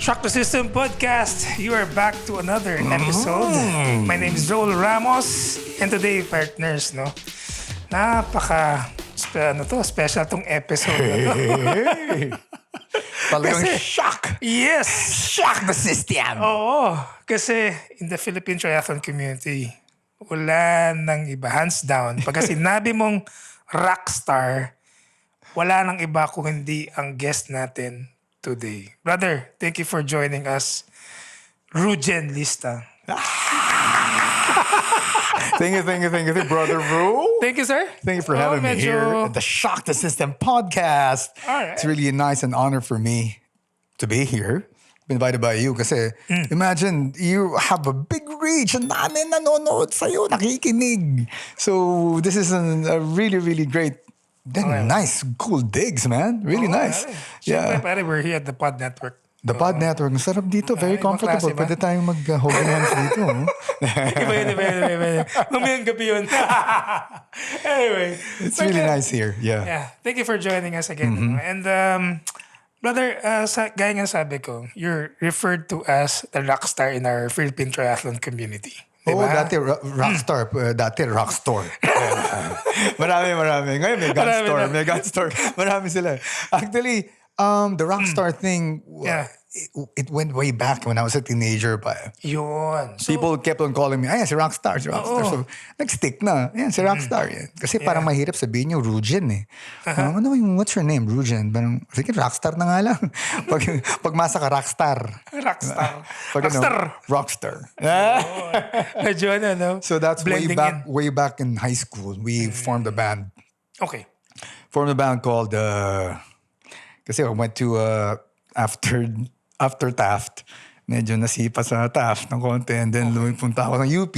Shock the System Podcast. You are back to another episode. My name is Joel Ramos. And today, partners, no? Special tong episode na to. Talagang shock. Yes! Shock the system. Oo. Kasi in the Philippine Triathlon community, wala nang iba. Hands down. Pagka sinabi mong Rockstar, wala nang iba kung hindi ang guest natin today. Brother, thank you for joining us. Reujen Lista. Thank you, brother Ru. Thank you, sir. Thank you for having me here at the Shock the System podcast. All right. It's really a nice and honor for me to be here. Been invited by you kasi imagine you have a big reach and dami nanonood sa'yo, nakikinig. So this is a really, really great. Then nice, cool digs, man. Really nice. Yeah. Siyempre, we're here at the Pod Network. The Pod Network. Masarap dito. Very comfortable. Klase ba? Pwede tayong mag-holding hands dito. Pwede. Mamayang gabi yun. Anyway. It's really nice here. Yeah. Yeah. Thank you for joining us again. And, brother, gaya nga sabi ko, you're referred to as the rockstar in our Philippine triathlon community. Oo, Diba? dati Rockstar. Dati Rockstar. Marami. Ngayon may gun store. Marami sila. Actually, the Rockstar thing, it went way back when I was a teenager pa. Yun. So, People kept on calling me, ayan, si Rockstar. So, nag-stick na. Ayan, si Rockstar. Yan. Kasi parang mahirap sabihin yung Reujen eh. What's your name? Reujen. Parang, sige, Rockstar na nga lang. pag masa ka, Rockstar. Rockstar. Rockstar. Medyo no? So that's Blending way back in high school. We formed a band. Okay. Formed a band called, kasi I went to, after Taft, medyo nasipa sa Taft ng konti, and then lumipunta ako ng UP.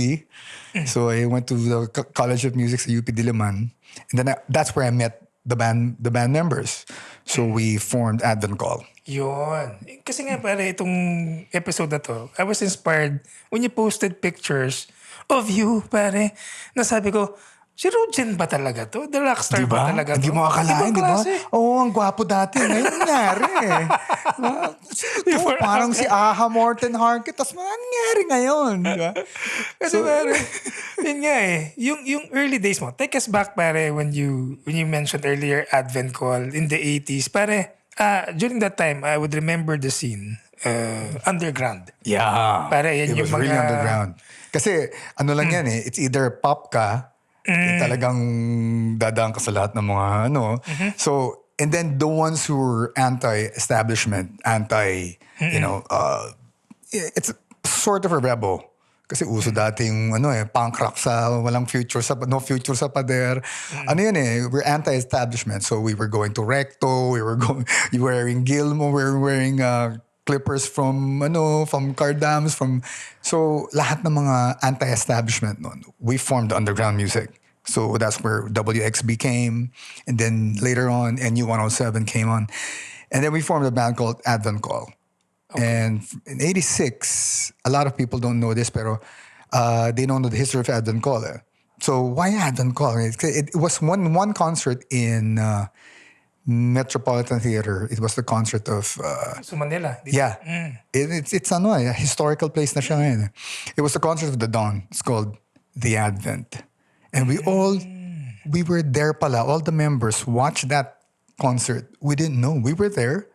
So I went to the College of Music sa UP Diliman, and then that's where I met the band members. So we formed Advent Call. Yun. Kasi nga pare, itong episode na to, I was inspired when you posted pictures of you, pare. Nasabi ko, si Reujen ba talaga to? The rockstar Diba? ba talaga to? Hindi mo akalain, di ba? Oo, ang gwapo dati. Ngayon nangyari eh. Parang si Aha Morten Harket. Tapos nangyari ngayon. Diba? Kasi pare, yun nga eh. Yung early days mo, take us back pare when you mentioned earlier Advent Call in the 80s. Pare, during that time, I would remember the scene. Underground. Yeah. Pare, yan It yung was really underground. Kasi ano lang yan eh. It's either pop ka, talagang dadaan ka sa lahat ng mga ano. So, and then the ones who were anti-establishment, it's sort of a rebel. Kasi uso dati yung punk rock sa walang future no future sa pader. Ano yun eh, we're anti-establishment. So we were going to Recto, we were wearing Gilmo, we were wearing clippers from Cardams, so lahat ng mga anti-establishment noon. We formed underground music. So that's where WXB came, and then later on NU107 came on. And then we formed a band called Advent Call. Okay. And in 86, a lot of people don't know this, pero they don't know the history of Advent Call. So why Advent Call? It was one concert in Metropolitan Theater. It was the concert of So Manila. Yeah. It's a historical place na siya ngayon. It was the concert of the Dawn. It's called The Advent. And we were there pala. All the members watched that concert. We didn't know. We were there.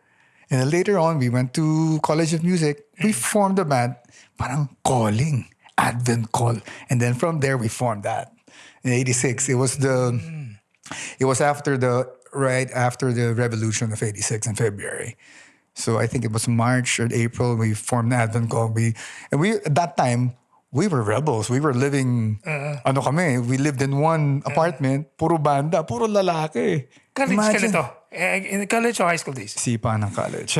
And then later on, we went to College of Music. We formed a band. Parang calling. Advent Call. And then from there, we formed that. In 86, it was right after the revolution of 86 in February. So I think it was March or April, we formed Advent Call. At that time, we were rebels. We were living, we lived in one apartment, puro banda, puro lalaki. College ka nito? In college or high school days? Sipa ng college.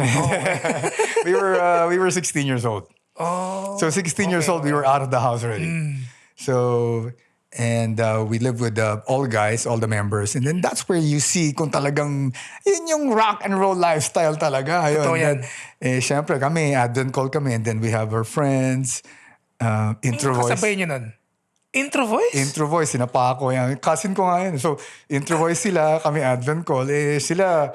We were 16 years old. Oh. So 16 years old, we were out of the house already. So, and we lived with all guys, all the members. And then that's where you see kung talagang yun yung rock and roll lifestyle talaga. Totoo yan. Siyempre kami, Advent Call kami. And then we have our friends, Intro Voice. Kasabay nyo nun? Intro Voice? Intro Voice, sinapa ko yan. Cousin ko nga yan. So, Intro Voice sila, kami Advent Call. Sila,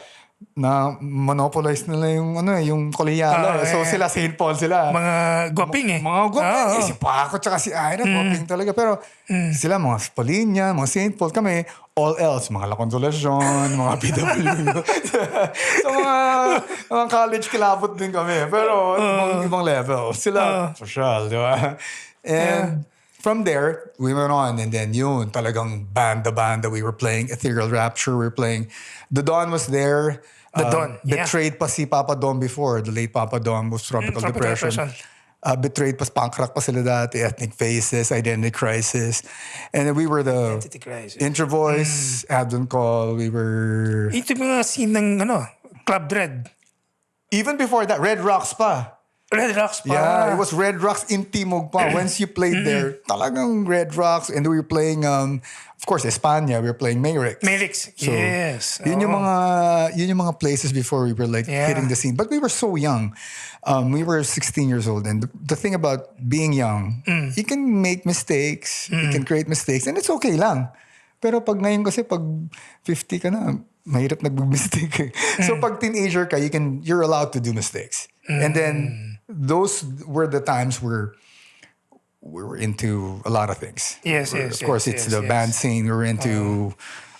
na monopolize nila yung yung Kolehiala. So sila St. Paul sila. Mga gwaping eh. Mga gwaping. Oo. Si Paco tsaka si Ira, gwaping talaga. Pero sila mga Polinia, mga St. Paul. Kami, all else. Mga La Consolacion, mga PW. So mga college kilabot din kami. Pero ibang level. Sila, social, di ba? And from there, we went on. And then yun, talagang banda. We were playing Ethereal Rapture. We were playing... The Dawn was there. The Dawn, yeah. Betrayed pa si Papa Dom before. The late Papa Dom was Tropical Depression. Betrayed pa, punk rock pa sila dati. Ethnic Faces, Identity Crisis. And then we were the Identity Crisis. Intro Voice, Advent Call. We were... Ito yung mga scene ng Club Dread. Even before that, Red Rocks pa. Red Rocks pa. Yeah, it was Red Rocks in Timog pa. Once you played there, talagang Red Rocks. And we were playing, of course, Espana. We were playing Mayrix. So, yes. Yun yung mga places before we were like hitting the scene. But we were so young. We were 16 years old. And the thing about being young, you can make mistakes. You can create mistakes. And it's okay lang. Pero pag ngayon kasi, pag 50 ka na, mahirap nag-mistake. So pag teenager ka, you're allowed to do mistakes. And then, those were the times where we were into a lot of things. Yes. Of course, it's the band scene. We were into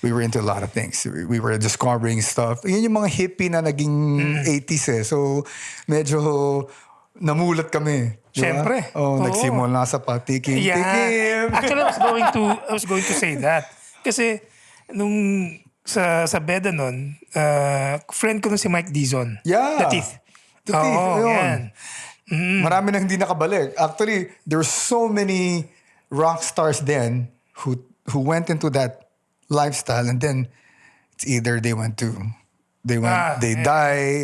a lot of things. We were discovering stuff. Yun yung mga hippie na naging 80s eh. So, medyo namulat kami. Siyempre. Nagsimula sa patikim. Actually, I was going to say that. Kasi, nung sa beda nun, friend ko nun si Mike Dizon. Yeah. The Teeth. Yan. Marami na hindi nakabalik. Actually, there were so many rock stars then who went into that lifestyle, and then it's either they die,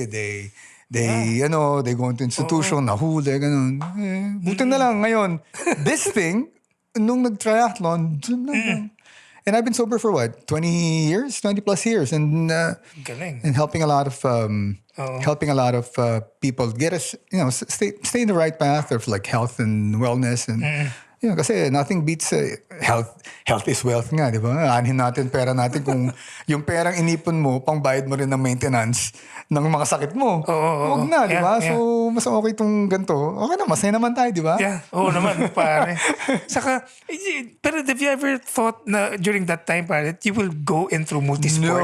they go into institution, nahuli, ganun. Buti na lang ngayon. This thing, nung nag-triathlon, dun lang. And I've been sober for 20 years, 20 plus years, and helping a lot of people get us, stay in the right path of like health and wellness, and kasi nothing beats health. Health is wealth nga, di ba? Aanhin natin pera natin kung yung perang inipon mo, pangbayad mo rin ng maintenance ng mga sakit mo. Huwag na, di ba? So, mas okay itong ganito. Okay na, masaya naman tayo, di ba? Yeah, naman, pare. Saka, pero have you ever thought na during that time, pare, that you will go in through multisport?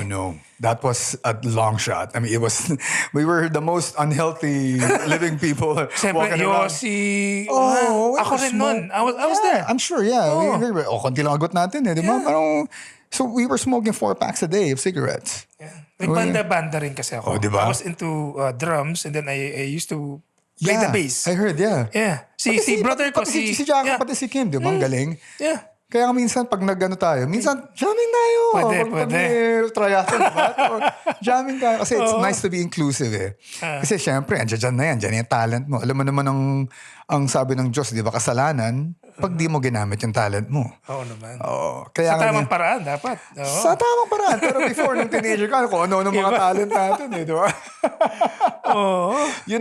No. That was a long shot. I mean, we were the most unhealthy living people walking around. Ako rin nun. I was there. I'm sure, yeah. Konti lang agot natin eh, di ba? Parang, so we were smoking 4 packs a day of cigarettes. Yeah. May banda rin kasi ako. Di ba? I was into drums, and then I used to play the bass. I heard, yeah. Yeah. Si brother ko, si Jack, pati si Kim, di ba? Ang galing. Yeah. Kaya minsan pag nag-ano tayo, minsan jamming tayo. Pwede. Pag triathlon, diba? Jamming tayo. Kasi it's nice to be inclusive eh. Kasi syempre, andyan na yan. Dyan yung talent mo. Alam mo naman ang sabi ng Diyos, di ba, kasalanan, pag di mo ginamit yung talent mo. Oo naman. Kaya sa tamang paraan, dapat. Sa tamang paraan. Pero before, nung teenager ka, kung ano mga talent natin eh, di ba?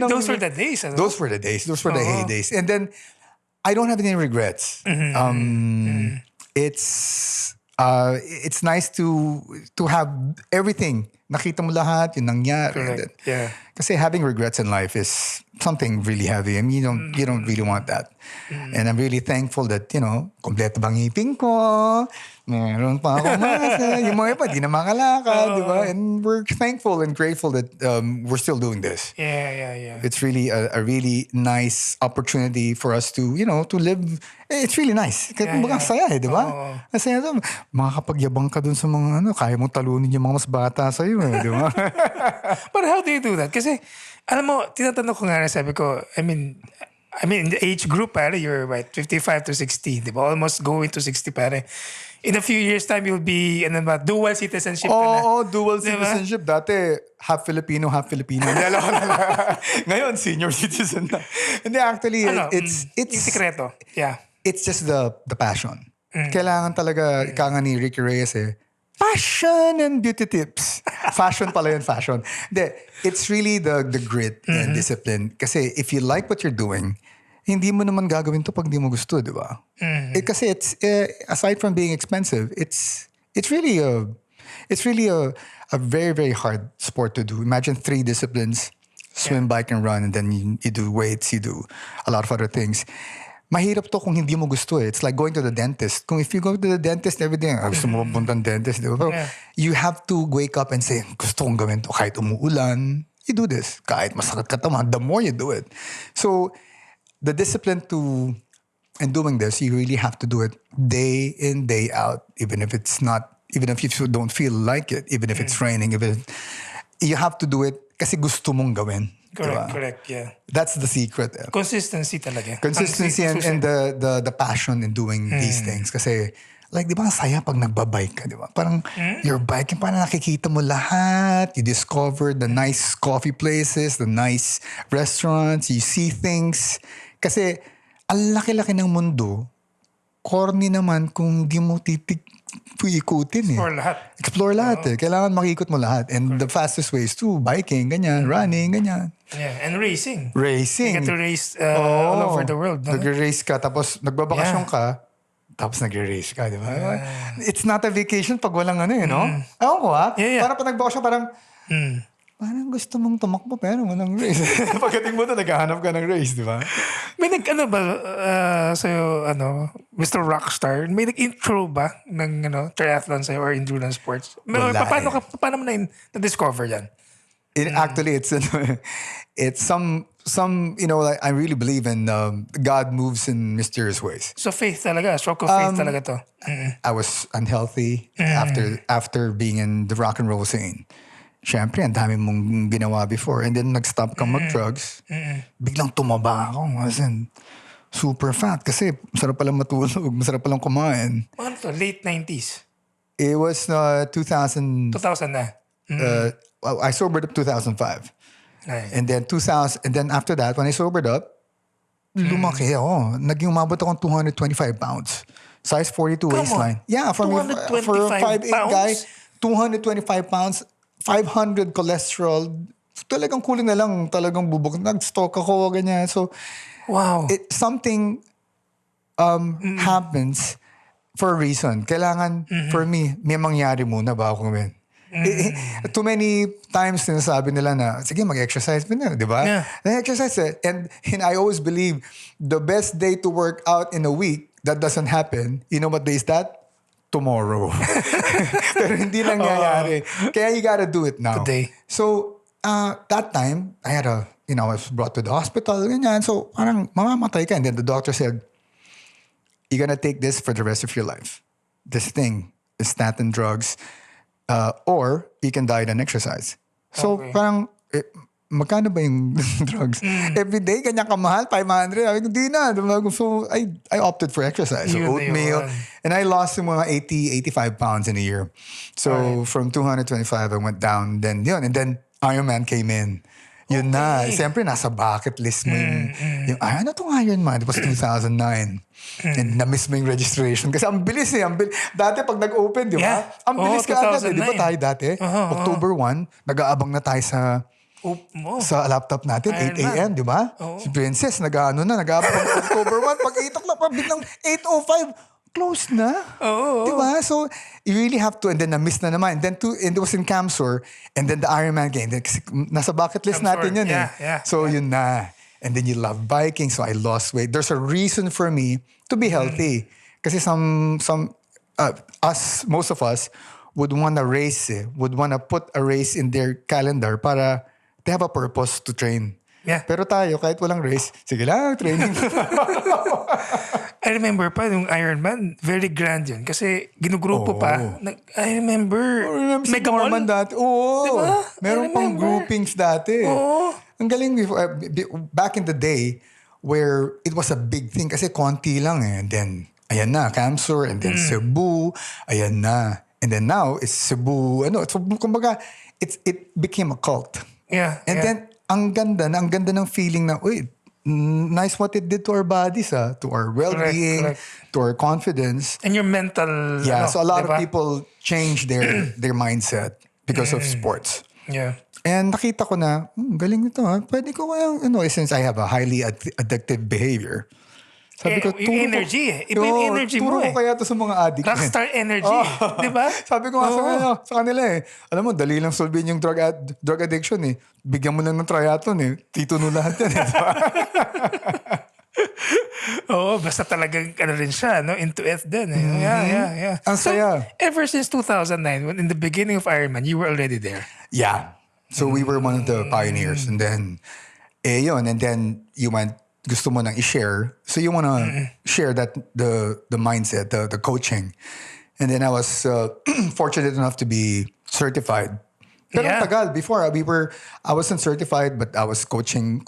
Those were the days. Those were the days. Those were the heydays. And then, I don't have any regrets. It's nice to have everything. Nakita mo lahat, yung nangyari. Kasi having regrets in life is something really heavy. I mean, you don't really want that. And I'm really thankful that, kompleto bang ngipin ko, meron pa ako masa, yung mga iba, di na makalakad, di ba? And we're thankful and grateful that we're still doing this. Yeah. It's really a really nice opportunity for us to, to live. It's really nice. Kasi kumbaga saya di ba? Masaya doon. Makakapagyabang ka dun sa mga kaya mong talunin yung mga mas bata sa'yo di ba? But how do you do that? Kasi, alam mo, tinatanong ko nga, sabi ko, I mean, in the age group, pare, you're right, 55 to 60, di ba? Almost going to 60, pare. In a few years' time, you'll be, dual citizenship ka na. Dual citizenship. Dati, half Filipino, half Filipino. Ngayon, senior citizen na. Hindi, actually, it's yung sikreto. Yeah. It's just the passion. Kailangan talaga, ika nga ni Ricky Reyes passion and beauty tips. Fashion pala yun, fashion. It's really the grit and discipline. Kasi if you like what you're doing, hindi mo naman gagawin to pag di mo gusto, di ba? Kasi it's, aside from being expensive, it's really it's really a very, very hard sport to do. Imagine 3 disciplines, swim, bike, and run, and then you do weights, you do a lot of other things. Mahirap to kung hindi mo gusto eh. It's like going to the dentist. Kung if you go to the dentist every day, gusto mo puntang dentist, di ba? Pero you have to wake up and say, gusto kong gawin to kahit umuulan. You do this. Kahit masakit ka tama, the more you do it. So, the discipline to and doing this, you really have to do it day in, day out, even if you don't feel like it, even if it's raining, you have to do it kasi gusto mong gawin. Correct, yeah. That's the secret. Consistency talaga. Consistency and the passion in doing these things. Kasi, like, di ba, saya pag nagbabike ka, di ba? Parang, you're biking, parang nakikita mo lahat. You discover the nice coffee places, the nice restaurants, you see things. Kasi, ang laki-laki ng mundo, corny naman kung di mo ikutin eh. Explore lahat eh. Kailangan makikot mo lahat. And the fastest way is to biking, ganyan, running, ganyan. Yeah, and racing. Racing. You get to race all over the world. Nag-race ka, tapos nagbabakasyon ka, tapos nag-race ka, di ba? It's not a vacation pag walang ano eh, no? Ewan ko ha? Yeah. Parang pag nagbakasyon, parang gusto mong tumakbo pero walang race. Pagdating mo to, naghahanap ka ng race, di ba? May sa'yo, Mr. Rockstar, may nag-intro ba ng triathlon sa'yo or endurance sports? Wala Paano mo na-discover yan? Actually, it's some like, I really believe in God moves in mysterious ways. So faith talaga, stroke of faith talaga to. I was unhealthy after being in the rock and roll scene. Siyempre, ang dami mong ginawa before. And then, nag-stop kang mag-drugs. Biglang tumaba ako. As in, super fat. Kasi, masarap palang matulog. Masarap palang kumain. Ano to? Late 90s? It was 2000. 2000 na? I sobered up 2005. Nice. And then after that, when I sobered up, lumaki ako. Naging umabot akong 225 pounds. Size 42 waistline. Yeah, for a 5'8" guy, 225 pounds, 500 cholesterol. Talagang kulang na lang. Talagang bubog. Nag-stalk ako, ganyan. So, wow. Something happens for a reason. Kailangan, for me, may mangyari muna bago gawin. Too many times sinasabi nila na, sige, mag-exercise mo na, di ba? Yeah. Exercise eh. And I always believe the best day to work out in a week, that doesn't happen. You know what day is that? Tomorrow. Pero hindi nangyayari. Kaya you gotta do it now. Today. So, that time, I was brought to the hospital, ganyan. So, parang mamamatay ka. And then the doctor said, you're gonna take this for the rest of your life. This thing is statin drugs. Or you can diet and exercise. So, parang, magkano ba yung drugs? Every day, ganyan kamahal, 500. Hindi na. So, I opted for exercise. So, oatmeal. And I lost mga 85 pounds in a year. So, from 225, I went down. Then, yun. And then, Ironman came in. Yun na. Siyempre, nasa bucket list mo yung ano itong Ironman? It was 2009. And na-miss mo yung registration. Kasi ang bilis eh. Dati pag nag-open, di ba? Ang bilis ka agad eh. Di ba tayo dati? October 1, nag-aabang na tayo sa laptop natin, 8 a.m., di ba? Si Princess, nag-aabang October 1. Pag 8 o'clock, biglang 8:05, close na. Di ba? So, you really have to, and then na-miss na naman. And it was in Camsor, and then the Ironman game. Nasa bucket list natin yun eh. So, yun na. And then you love biking, so I lost weight. There's a reason for me to be healthy. Kasi most of us would want to race, would want to put a race in their calendar para they have a purpose to train. Yeah. Pero tayo, kahit walang race, sige lang, training. I remember pa yung Ironman, very grand yun. Kasi ginugrupo pa. I remember. Si Norman dati. Oo. Diba? Meron pang groupings dati. Oo. Ang galing, back in the day, where it was a big thing kasi konti lang eh. And then, ayan na, Camsor, and then Cebu, ayan na. And then now, it's Cebu, kumbaga, it became a cult. Yeah. And then, ang ganda ng feeling na, uy, nice what it did to our bodies, to our well-being, to our confidence. And your mental... Yeah, so a lot of people change their mindset because of sports. Yeah. And nakita ko na, galing nito ha. Pwede ko kaya, since I have a highly addictive behavior. Sabi ko, yung energy eh. Iba yung energy mo turo eh. ko kaya to sa mga addict. Rockstar energy. Di ba? Sabi ko nga sa kanila eh. Alam mo, dali lang solvein yung drug addiction eh. Bigyan mo lang ng triathlon eh. Tituno lahat yan eh. Oo, basta talagang rin siya, no? Into it din eh. Yeah. Ang saya. Ever since 2009, when in the beginning of Ironman, you were already there. Yeah. So we were one of the pioneers. And then, yun. And then you went, gusto mo nang i-share. So you want to share that, the mindset, the coaching. And then I was fortunate enough to be certified. Pero tagal, before, I wasn't certified, but I was coaching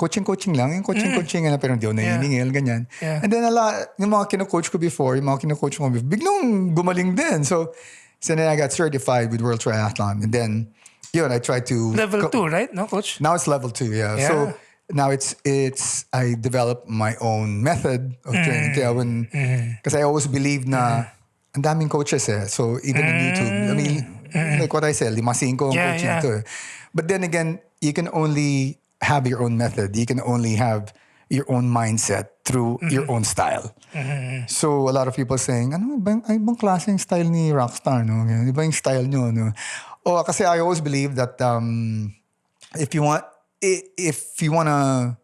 lang. Yung coaching, pero hindi ako naniningil, ganyan. Yeah. And then yung mga kino-coach ko before, biglang gumaling din. So then I got certified with World Triathlon. And then, yun, I tried to... Level 2, right? No, coach? Now it's level 2, yeah. So now I developed my own method of training. Kaya because I always believed na ang daming coaches eh. So even in YouTube, I mean, like what I said, 5-5 ang coaching to eh. But then again, you can only have your own method. You can only have your own mindset through your own style. So a lot of people saying, ano ibang klaseng style ni Rockstar, no? Iba yung style nyo, no? Oh, kasi I always believe that if you wanna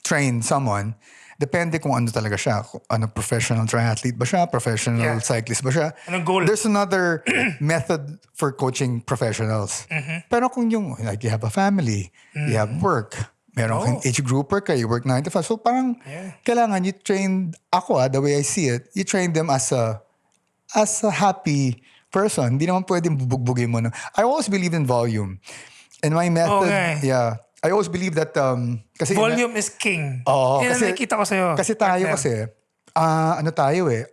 train someone, depende kung ano talaga siya. Ano, professional triathlete ba siya? Professional cyclist ba siya? Anong goal? There's another method for coaching professionals. Pero kung yung, like you have a family, you have work, meron kang age grouper ka, you work 9 to 5. So parang kailangan you train, ako the way I see it, you train them as a happy person. Hindi naman pwedeng bubugbugin mo. No? I always believe in volume. And my method, I always believe that kasi volume is king. Oo, yan kasi nakikita ko sa'yo. Kasi tayo ano tayo eh,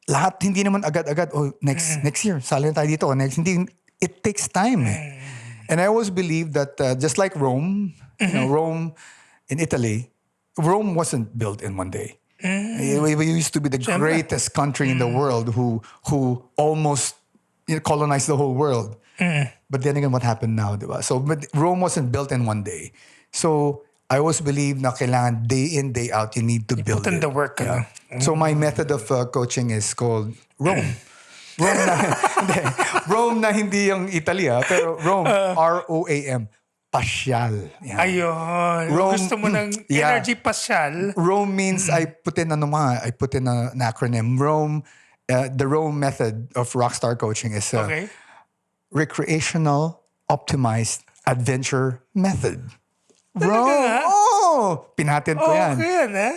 lahat hindi naman agad-agad, next year, sali na tayo dito, hindi, it takes time eh. And I always believe that just like Rome, you know, Rome in Italy, Rome wasn't built in one day. We used to be the greatest country in the world who almost colonized the whole world. But then again, what happened now, diba? So, but Rome wasn't built in one day. So, I always believe na kailangan day in, day out, you need to build put in it. the work. Yeah. So, my method of coaching is called R.O.A.M. Rome na hindi yung Italy, pero Rome, R.O.A.M. Pasyal. Yeah. Ayun. Rome, Gusto mo ng energy pasyal. Rome means I put in an acronym. Rome, the R.O.A.M method of Rockstar coaching is Recreational Optimized Adventure Method. R.O.A.M. Oh! Pinatent ko yan.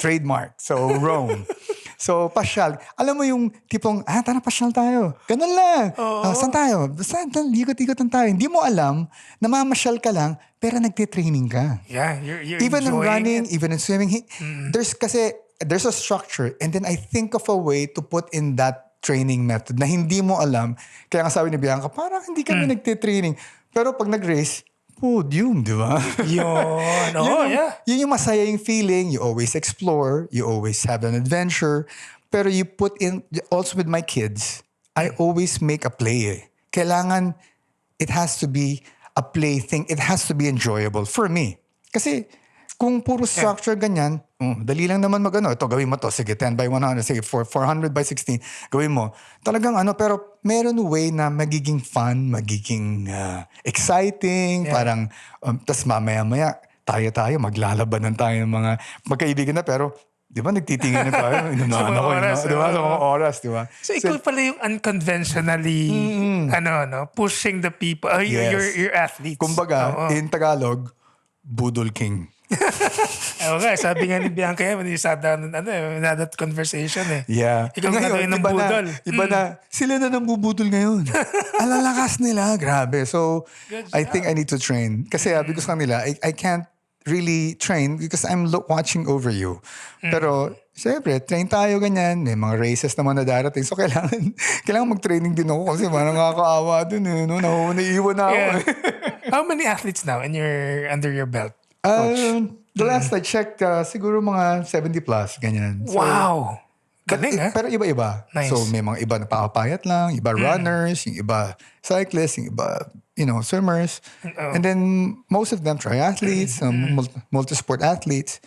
Trademark. So, R.O.A.M. So, pasyal. Alam mo yung tipong, tara pasyal tayo. Ganun lang. Saan tayo? Likot-ikot tayo. Hindi mo alam, namamasyal ka lang, pero nagtitraining ka. Yeah, you're even in running, it. even in swimming, there's a structure. And then I think of a way to put in that training method na hindi mo alam. Kaya nga sabi ni Bianca, parang hindi kami nagtitraining. Pero pag nag-race, podium, di ba? Yun. Yun yung masaya yung feeling. You always explore. You always have an adventure. Pero you put in, also with my kids, I always make a play eh. Kailangan, it has to be a play thing. It has to be enjoyable for me. Kasi kung puro structure ganyan, dali lang naman magano. Ito, gawin mo to. Sige, 10 by 100. Sige, 400 by 16. Gawin mo. Talagang pero meron way na magiging fun, magiging exciting. Parang, tas mamaya-maya, tayo, maglalabanan tayo ng mga magkaibigan na. Pero, di ba, nagtitingin na tayo. Di ba? Sa mga oras, di ba? So, ikaw pala yung unconventionally, pushing the people, your athletes. Kumbaga, in Tagalog, Budol King. Okay, sabi nga ni Bianca yan, when you sat down in that conversation eh. Yeah. Ikaw ngayon, ng budol. Iba na, sila na nang bubudol ngayon. Alalakas nila, grabe. So, I think I need to train. Kasi sabi ko sa kanila, I can't really train because I'm watching over you. Pero, siyempre, train tayo ganyan. May mga races naman na darating. So, kailangan mag-training din ako kasi parang nakakaawa dun eh. Naiiwan na ako. Yeah. How many athletes now under your belt? The last I checked, siguro mga 70 plus, ganyan. So, wow! Galing pero iba-iba. Nice. So may mga iba na pakapayat lang, iba runners, yung iba cyclists, yung iba, swimmers. And then most of them triathletes, multi-sport athletes.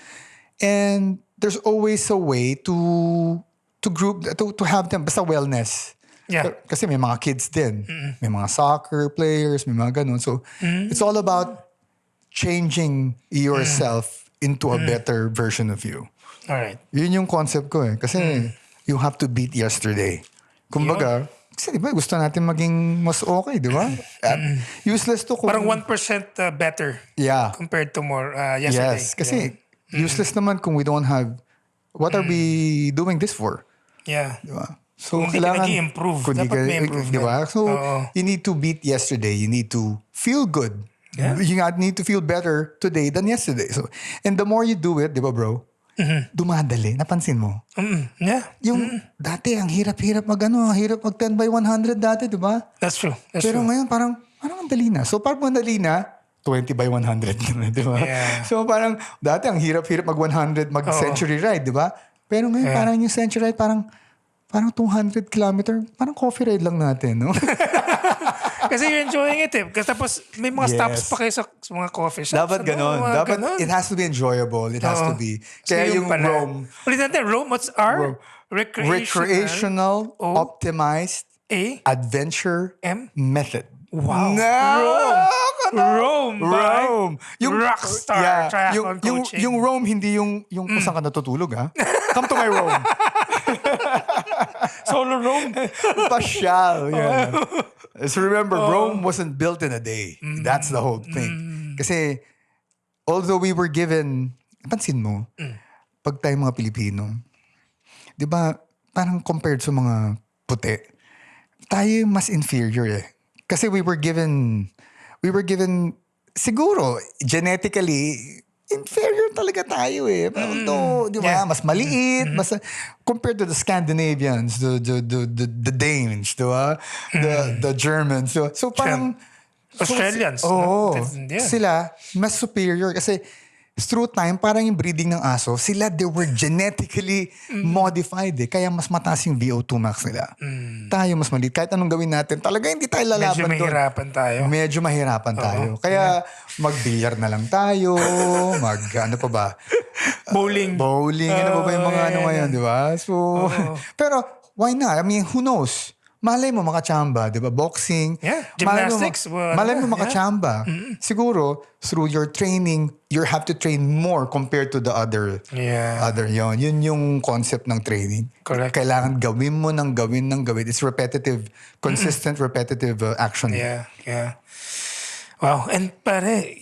And there's always a way to have them basta wellness. Yeah. Kasi may mga kids din. May mga soccer players, may mga ganun. So it's all about changing yourself into a better version of you. Alright. Yun yung concept ko eh. Kasi you have to beat yesterday. Kumbaga, kasi di ba gusto natin maging mas okay, di ba? Useless to kung... Parang 1% better Yeah. compared to more yesterday. Yes. Kasi useless naman kung we don't have... What are we doing this for? Yeah. Di ba? So, Kung di ka nag-i-improve, dapat may improve di ka. ba? So, Oo. you need to beat yesterday. You need to feel good. Yeah. You need to feel better today than yesterday. So, and the more you do it, di ba bro? Dumadali. Napansin mo? Yeah. Yung dati, ang hirap-hirap ang hirap mag 10 by 100 dati, di ba? That's true. That's Pero true. ngayon, parang ang dali na. So, pag madali na, 20 by 100 na, di ba? Yeah. So, parang dati, ang hirap-hirap mag 100, mag century ride, di ba? Pero ngayon, parang yung century ride, parang 200 kilometer, parang coffee ride lang natin, no? Kasi you're enjoying it eh. Kasi tapos may mga stops pa kayo sa mga coffee shops. Dapat ganon. Dapat, it has to be enjoyable. It has to be. Kaya yung R.O.A.M. Ulit natin, R.O.A.M. What's R? Recreational Optimized Adventure Method. Wow. No! R.O.A.M. by R.O.A.M. Rockstar Triathlon coaching. Yung R.O.A.M. hindi yung kung saan ka natutulog, ha? Come to my R.O.A.M. Solo R.O.A.M. Pasyal. Yeah. So remember, R.O.A.M. wasn't built in a day. That's the whole thing. Kasi, although we were given, pansin mo, pag tayo mga Pilipino, di ba, parang compared sa mga puti, tayo mas inferior eh. Kasi we were given, siguro, genetically, inferior talaga tayo eh. Although, di ba, mas maliit, mas, compared to the Scandinavians, the Danes, di ba? The Germans. So parang, Australians. Oo. Yeah. Sila, mas superior. Kasi, through time, parang yung breeding ng aso, sila, they were genetically modified eh. Kaya mas mataas yung VO2 max nila. Tayo mas maliit. Kahit anong gawin natin, talaga hindi tayo lalaban doon. Medyo mahirapan tayo. Medyo mahirapan tayo. Kaya mag-billiard na lang tayo. Ano pa ba? Bowling. Ano pa ba yung mga ano ngayon, di ba? So, pero why not? I mean, who knows? Malay mo makachamba, di ba? Boxing. Yeah, gymnastics. Malay mo makachamba. Siguro, through your training, you have to train more compared to the other. Yun yung concept ng training. Correct. Kailangan gawin mo ng gawin. It's repetitive, consistent, repetitive action. Yeah. Wow. And pare,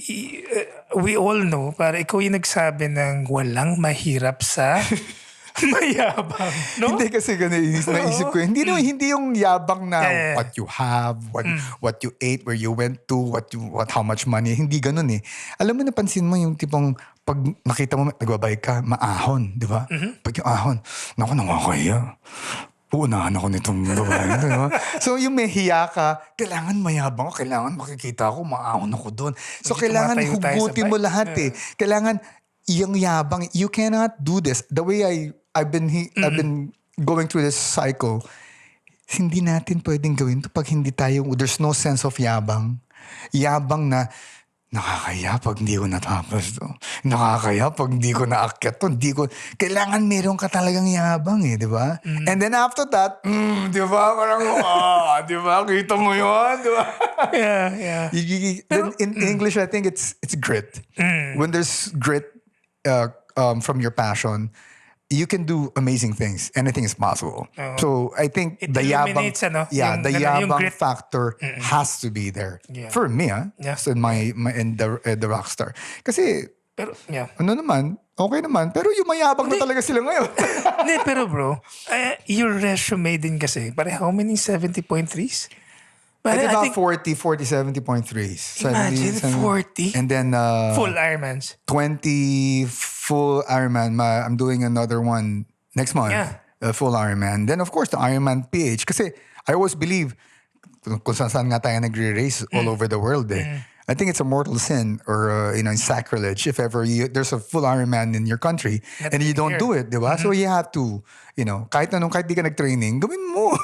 we all know, pare, ikaw yung nagsabi ng walang mahirap sa mayabang, no? Hindi kasi naisip ko. Hindi yung yabang na what you have, what you ate, where you went to, how much money. Hindi ganun eh. Alam mo, napansin mo yung tipong pag nakita mo nagbabike ka, maahon, di ba? Pag yung ahon, naku, nakakaya. Uunahan ako nitong babae. Diba? So yung may hiya ka, kailangan mayabang ko, kailangan makikita ko, maahon ako doon. So kailangan hugutin mo lahat eh. Kailangan yung yabang, you cannot do this. The way I've been going through this cycle, hindi natin pwedeng gawin to pag hindi tayo, there's no sense of yabang. Yabang na, nakakaya pag hindi ko natapos to. Nakakaya pag hindi ko naakyat to. Kailangan meron ka talagang yabang eh, di ba? And then after that, di ba? Parang, di ba? Kita mo yun, di ba? Yeah. Then in English, I think it's grit. When there's grit from your passion, you can do amazing things. Anything is possible. So I think It the yabang, illuminates, ano? the Yung yabang grit. factor has to be there for me. Yeah. So in the Rockstar. Kasi Pero, yeah. ano naman, okay naman. Pero yung mayabang na talaga sila ngayon. Hindi, pero bro, your resume din kasi, pare, how many 70.3s? I Pare, did I about think 40, 70.3s. Imagine, 40? And then full Ironmans. 20 full Ironman. I'm doing another one next month. Yeah. Full Ironman. Then of course, the Ironman PH. Kasi I always believe, kung saan nga tayo nagre-race all over the world eh. I think it's a mortal sin or sacrilege if ever there's a full Ironman in your country and you don't do it, di ba? So you have to, kahit di ka nag-training, gawin mo.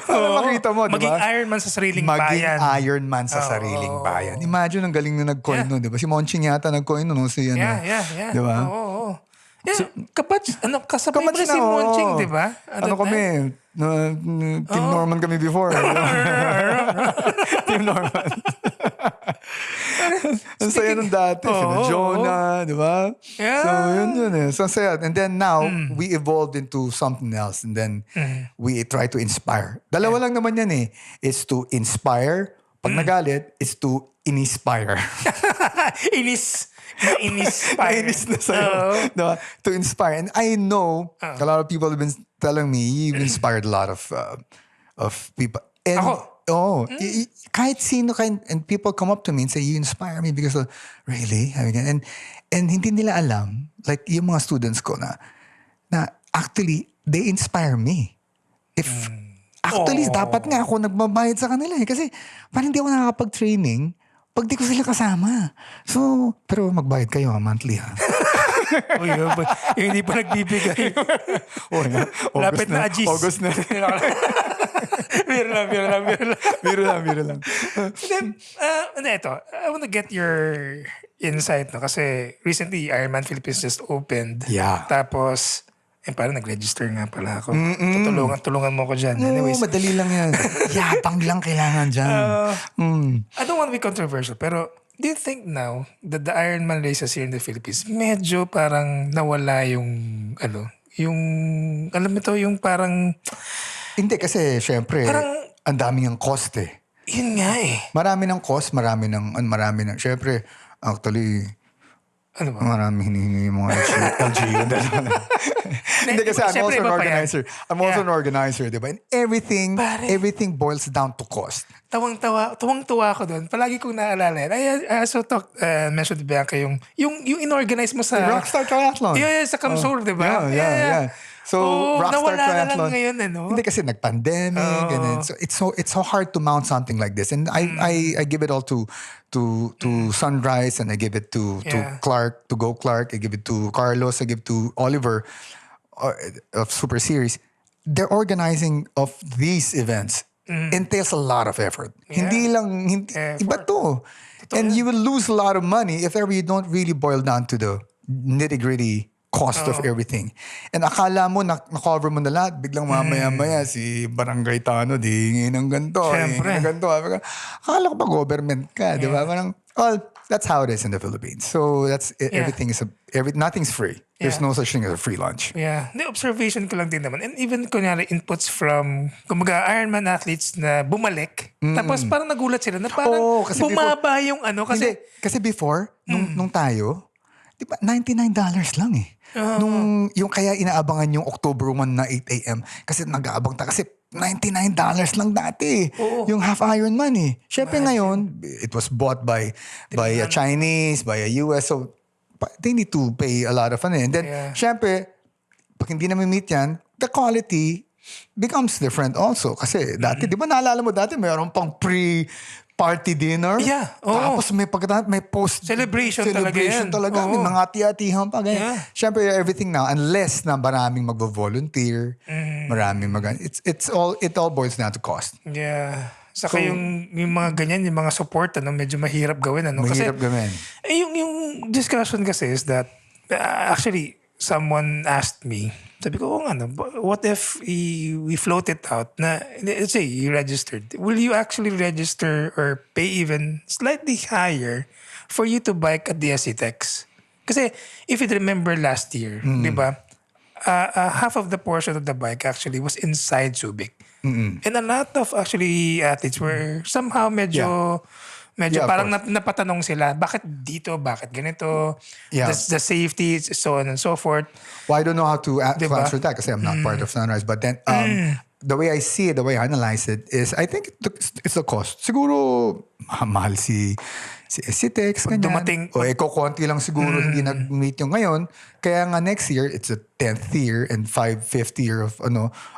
Para makita mo, di Maging ba? Ironman sa sariling Maging bayan. Ironman sa sariling bayan. Imagine, ang galing na nag-coin Yeah. nun, di ba? Si Monching yata nag-coin nun, no? Si, ano, Yeah. di ba? Oo. Yeah, kasabay mo Kamats na si na, Monching, oo. di ba? Ano kami? Team Oo. Norman kami before. Team Norman. Ang saya nung dati. Sina Jonah, di ba? Yeah. So, yun eh. So, saya. And then now, we evolved into something else. And then, we try to inspire. Dalawa lang naman yan eh. It's to inspire. Pag nagalit, it's to inspire. Inis Nainis na sa'yo. Diba? To inspire. And I know a lot of people have been telling me you've inspired a lot of people. And, Ako? kahit sino, and people come up to me and say, you inspire me because of, really? And hindi nila alam, like yung mga students ko na actually, they inspire me. Actually, dapat nga ako nagbabayad sa kanila eh. Kasi parang hindi ako nakakapag-training pag di ko sila kasama. So, pero magbayad kayo monthly ha. Uy, yung hindi pa nagbibigay. Lapit na Agis. August na. Biro lang. Then, ito, I want to get your insight, no? Kasi recently, Ironman Philippines just opened. Yeah. Tapos, parang nag-register nga pala ako. Tulungan mo ko dyan. Anyways, Madali lang yan. Yapang lang kailangan dyan. I don't want to be controversial, pero do you think now that the Ironman races here in the Philippines, medyo parang nawala yung, alam mo to, yung parang, Hindi kasi, syempre, ang daming ang cost eh. yun nga eh. Marami ng cost, marami ng, syempre, actually, Ano ba? marami hinihingi yung mga LGU. Hindi kasi I'm Siyempre, also an iba pa yan. organizer. I'm also an organizer, di ba? And everything boils down to cost. Tuwang-tuwa ako doon. Palagi kong naalala yan. I also mentioned to Bianca yung inorganize mo sa... Rockstar Triathlon. Yeah, sa Kamsur, di ba? Yeah. So, Rockstar nawala na lang Triathlon. ngayon, Hindi kasi nag-pandemic. And then, so it's so hard to mount something like this. And I give it all to Sunrise, and I give it to Clark, to Go Clark. I give it to Carlos. I give it to Oliver of Super Series. They're organizing of these events entails a lot of effort. Yeah. Iba to. And you will lose a lot of money if ever you don't really boil down to the nitty-gritty cost of everything. And akala mo na-cover mo na lahat, biglang mamaya-maya si Barangay Tano, di hingi ng ganito. Siyempre. Akala ko pa government ka, di ba? Parang, well, that's how it is in the Philippines. So everything is nothing's free. There's no such thing as a free lunch. Yeah. The observation ko lang din naman. And even kunyari inputs from Ironman athletes na bumalik. Tapos parang nagulat sila na parang kasi bumaba yung kasi... Kasi before, nung tayo, di ba, $99 lang eh. Yung kaya inaabangan yung October 1 na 8 a.m. Kasi nag-aabang kasi $99 lang dati. Yung half Ironman eh. Syempre ngayon, it was bought by a Chinese, by a US. So, they need to pay a lot of money. And then, syempre, pag hindi na meet yan, the quality becomes different also. Kasi dati, di ba naalala mo dati, mayroon pang pre-party dinner. Yeah. Tapos may post Celebration talaga yan. May mga ati-atihan pa. Yeah. Siyempre, everything now, unless na maraming mag-volunteer, maraming it all boils down to cost. Yeah. Saka yung mga ganyan, yung mga support, medyo mahirap gawin. Mahirap gawin. Yung discussion kasi is that, actually, someone asked me, sabi ko, what if we float it out na, let's say, you registered. Will you actually register or pay even slightly higher for you to bike at the SCTEX? Kasi, if you remember last year, di ba, half of the portion of the bike actually was inside Subic. And a lot of actually athletes were somehow medyo parang napatanong sila, bakit dito, bakit ganito, the safety, so on and so forth. Well, I don't know how to answer that kasi I'm not part of Sunrise. But then, the way I see it, the way I analyze it is, I think it's the cost. Siguro, mahal si SCTEX, ganyan. Dumating. O konti lang siguro hindi nag-meet yung ngayon. Kaya nga next year, it's the 10th year and 5th year of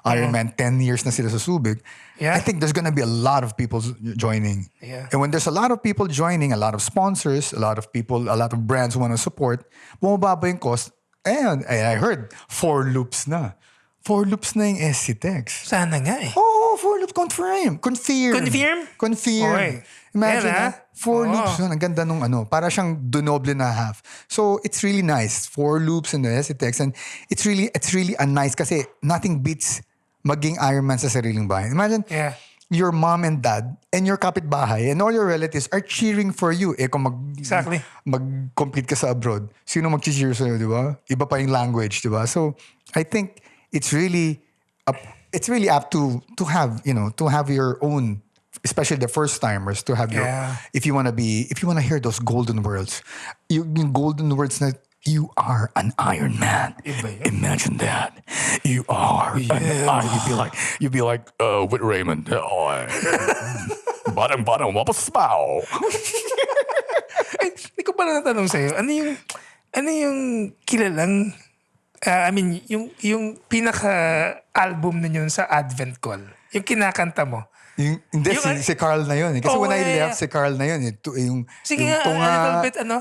Ironman. 10 years na sila sa Subic. Yeah. I think there's gonna be a lot of people joining. Yeah. And when there's a lot of people joining, a lot of sponsors, a lot of brands who want to support, bumababa yung cost. And I heard 4 loops na. 4 loops na yung SCTEX. Sana nga eh. Oo. 4 loops. Confirm. Okay. Imagine, Yan, 4 loops. Yun, ang ganda nung para siyang donoble na half. So, it's really nice. 4 loops in the STX. And it's really a nice kasi nothing beats maging Ironman sa sariling bahay. Imagine, Yeah. your mom and dad and your kapitbahay and all your relatives are cheering for you. Kung Exactly. mag-compete ka sa abroad, sino mag-cheer sa'yo, di ba? Iba pa yung language, di ba? So, I think it's really apt to have, to have your own, especially the first timers, to have your, if you want to hear those golden words, yung golden words na, you are an Iron Man. Imagine that. You are an Iron. You'd be like, with Raymond. Bottom, what a smile. Ay, hindi ko pala natanong sa'yo, ano yung kilalang, yung pinaka-album ninyo sa Advent Call? Yung kinakanta mo? Hindi, si Carl na yun. Kasi when I left, si Carl na yun. Sige nga,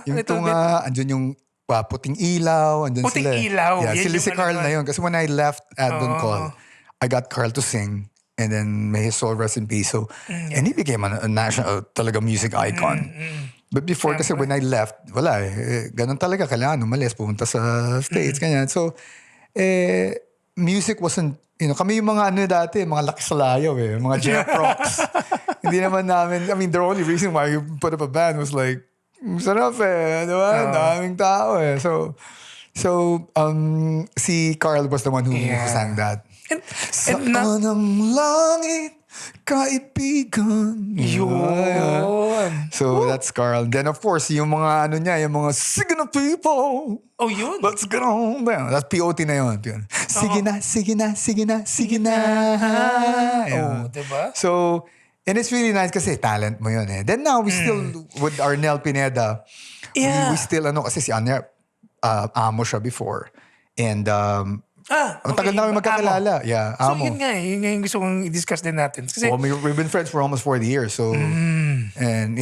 yung tunga, andun yung puting ilaw, andun Puting sila. Ilaw. Yeah, Yan sila yung si Carl na yun. Kasi when I left Advent Call, I got Carl to sing. And then may his soul rest in peace. So, and he became a national talaga music icon. But before, kasi when I left, wala ganun talaga, kailangan umalis, pumunta sa States, ganyan. So, music wasn't, kami yung mga dati, mga laki sa layaw mga Jeff Rocks. Hindi naman namin, the only reason why you put up a band was like, sarap di ba? Daming tao So, si Carl was the one who sang that. Saan ang langit, kaibigan. Yun. So, that's Carl. Then, of course, yung mga yung mga sige na people. Oh, yun. Let's get on. That's POT na yun. Sige na, sige na, sige na, sige na. Oh, diba? So, and it's really nice kasi talent mo yun Then now, we still, with Arnel Pineda, we still, kasi si Arnel, amo siya before. And, ang tagal namin magkakilala. Amo. Yeah, So, amo. yun nga yun nga yung gusto kong i-discuss din natin. Kasi, We've been friends for almost 40 years. So, and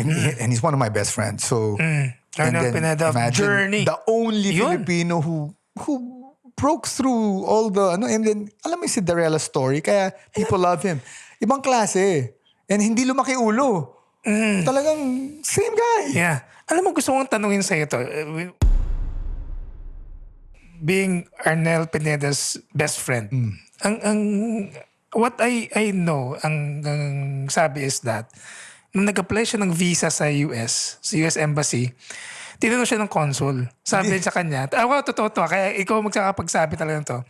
he's one of my best friends. So, Arnel Pineda, Journey. The only Filipino who broke through all the, and then, alam mo yung Cinderella story, kaya people love him. Ibang klase. And hindi lumaki ulo. Talagang same guy. Yeah. Alam mo, gusto kong tanungin sa'yo to. Being Arnel Pineda's best friend, what I know, ang sabi is that, nung nag-apply siya ng visa sa US Embassy, tinanong siya ng consul. Sabi sa kanya, totoo to, kaya ikaw magsakapagsabi talaga to.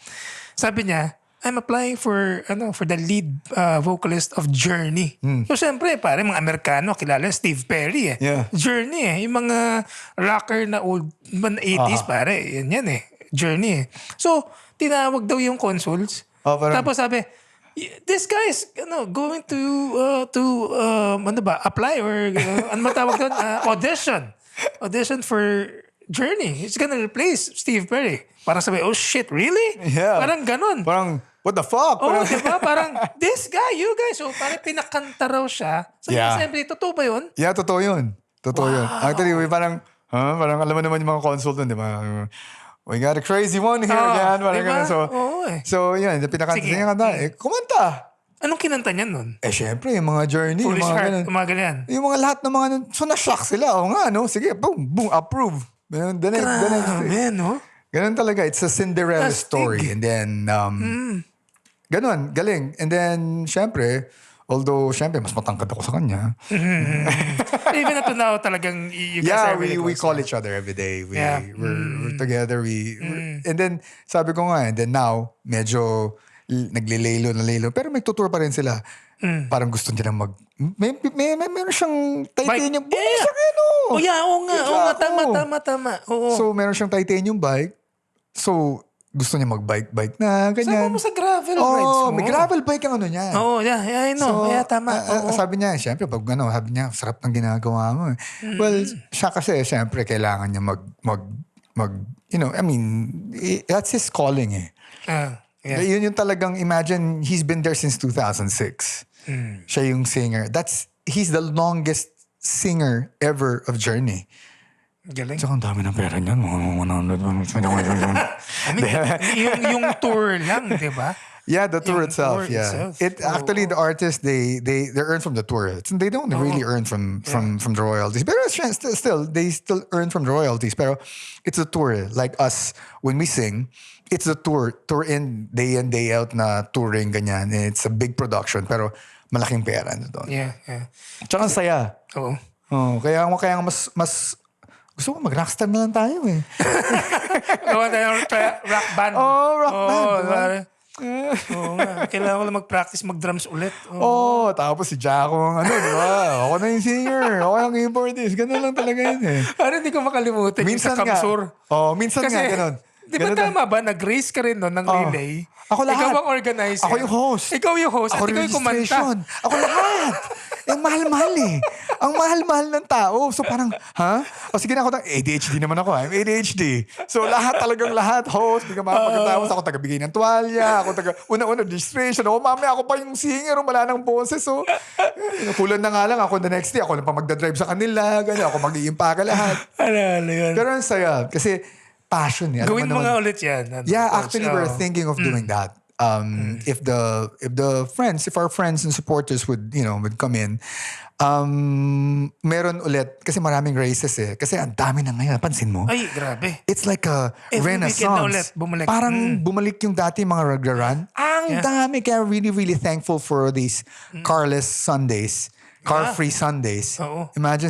Sabi niya, I'm applying for the lead vocalist of Journey. So syempre, pare, mga Amerikano, kilala Steve Perry Yeah. Journey Yung mga rocker na old 80s, pare, yan Journey So, tinawag daw yung consuls. Tapos sabi, this guy is going to apply or ano matawag doon? Audition for Journey. He's gonna replace Steve Perry. Parang sabi, oh shit, really? Yeah. Parang ganun. Parang, what the fuck? Oh, diba? Parang, this guy, you guys. So, parang pinakanta raw siya. So, siyempre, totoo ba yun? Yeah, totoo yun. Totoo yun. Actually, parang alam mo naman yung mga consult dun, di ba? We got a crazy one here again. Parang diba? ganun. So, yun, pinakanta niya kanta. Kumanta. Anong kinanta niya nun? Syempre, yung mga Journey. Foolish yung mga Heart, ganun. mga ganyan. Yung mga lahat ng mga, so na-shock sila. O nga, sige, boom, approve. The next day. No? Ganun talaga. It's a Cinderella story. And then, ganun, galing. And then, syempre, although, syempre, mas matangkad ako sa kanya. Even up to now, talagang you guys are really we close. call each other every day. We're together. And then, sabi ko nga, and then now, medyo naglilelo na lelo. Pero may tutur pa rin sila. Parang gusto nila meron siyang titanium bike. Oh, yeah, oo nga, tama. Oo. So, meron siyang titanium bike. So, gusto niya mag-bike na, ganyan. Sama mo sa gravel rides mo. May gravel bike ang niya. Oo, I know. Tama. Sabi niya, siyempre, pag sabi niya, sarap ng ginagawa mo. Well, siya kasi, siyempre, kailangan niya that's his calling Yeah. Yun yung talagang, imagine, he's been there since 2006. Siya yung singer. He's the longest singer ever of Journey. Galing. Tsaka ang dami ng pera niyan. I mean, yung tour lang, di ba? Yeah, the tour Yung itself. tour Yeah, itself. actually the artists they earn from the tour. They don't really earn from the royalties. But still they still earn from the royalties. Pero it's a tour. Like us when we sing, it's a tour in day out na touring ganyan. And it's a big production. Pero malaking pera na doon. Yeah. Tsaka ang saya. Oo. Oh, kaya mas gusto ko mag-rockstar na lang tayo eh. Gawa tayo ng rock band. Rock band. Diba? Oo nga. Kailangan ko lang mag-practice mag-drums ulit. Tapos si Jaco ang di ba? Ako na yung singer. Ako yung keyboardist. Ganun lang talaga yun eh. Parang hindi ko makalimutan Minsan yung sa nga. Kamsur. Minsan Kasi, nga ganun. Di ba tama ba? Nag-race ka rin nun ng relay. Ako lahat. Ikaw ang organizer. Ako yung host. Ikaw yung host. Ako At ikaw yung kumanta. registration. Ako lahat. Ang mahal-mahal eh. Ang mahal-mahal ng tao. So parang, O sige na ako, ADHD naman ako. I'm ADHD. So talagang lahat. Host, hindi ka makapagkatapos. Ako taga-bigay ng tuwalya. Ako una-una registration. Ako mamaya ako pa yung singer. Wala ng boses. So, kulang na nga lang. Ako the next day. Ako na pa magdadrive sa kanila. Ganyan. Ako mag-iimpaka lahat. Ano yun? Pero ang saya. Kasi passion eh. Gawin mo nga ulit yan. Yeah, actually, we're thinking of doing that. If our friends and supporters would come in, meron ulit kasi maraming races eh. Kasi ang dami na ngayon. Pansin mo? Ay, grabe. It's like a Every renaissance. weekend na ulit, bumalik. Parang bumalik yung dati mga run. Ang dami. Kaya really, really thankful for these carless Sundays. Car-free Sundays. Oo. Imagine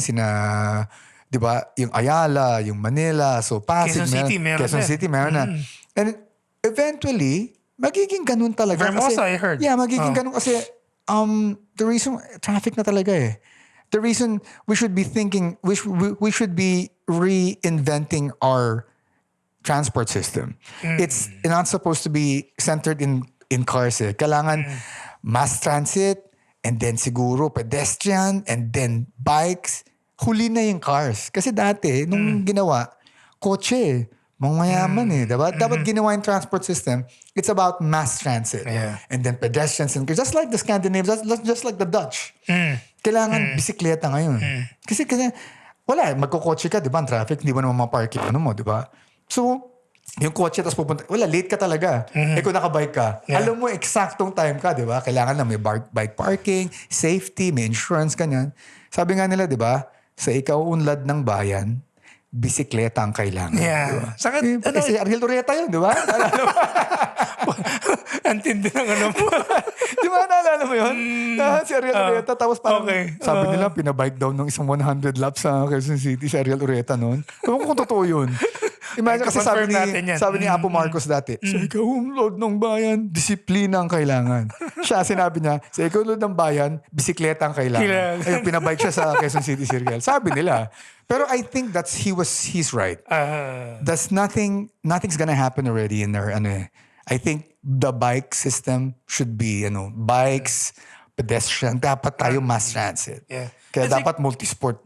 di ba, yung Ayala, yung Manila, so Pasig, Quezon City, meron na. And eventually, magiging ganun talaga. Vermosa, I heard. Yeah, magiging ganun kasi the reason, traffic na talaga eh. The reason we should be thinking, we should be reinventing our transport system. It's not supposed to be centered in cars eh. Kailangan mass transit, and then siguro pedestrian, and then bikes. Huli na yung cars. Kasi dati, nung ginawa, kotse eh. Mga mayaman eh. Diba? Dapat ginawa yung transport system, it's about mass transit. Yeah. And then pedestrians and cars. Just like the Scandinavians, just like the Dutch. Kailangan bisikleta ngayon. Kasi wala, magkukotse ka, di ba, ang traffic, hindi mo naman mapark yung mo, di ba? So, yung kotse, tapos pupunta, late ka talaga. Kung nakabike ka, alam mo, eksaktong time ka, di ba? Kailangan lang may bike parking, safety, may insurance, kanyan. Sabi nga nila, di ba, sa ikaunlad ng bayan, bisikleta ang kailangan. Yeah. Diba? Saka, si Ariel Ureta yun, di ba? ang tindi ng ano mo. Di ba, naalala mo yun? Si Ariel Ureta, tapos parang, sabi nila, pinabike down ng isang 100 laps sa Quezon City, si Ariel Ureta noon. Kung totoo yun. Imagine kasi sabi ni Apo Marcos dati, sa ikaunlad ng bayan, disiplina ang kailangan. Siya, sinabi niya, sa ikaunlad ng bayan, bisikleta ang kailangan. Ayun, pinabike siya sa Quezon City Circle. Sabi nila. Pero I think he's right. Nothing's gonna happen already in there. I think the bike system should be, bikes, pedestrian, dapat tayo mass transit. Yeah. Kaya dapat multisport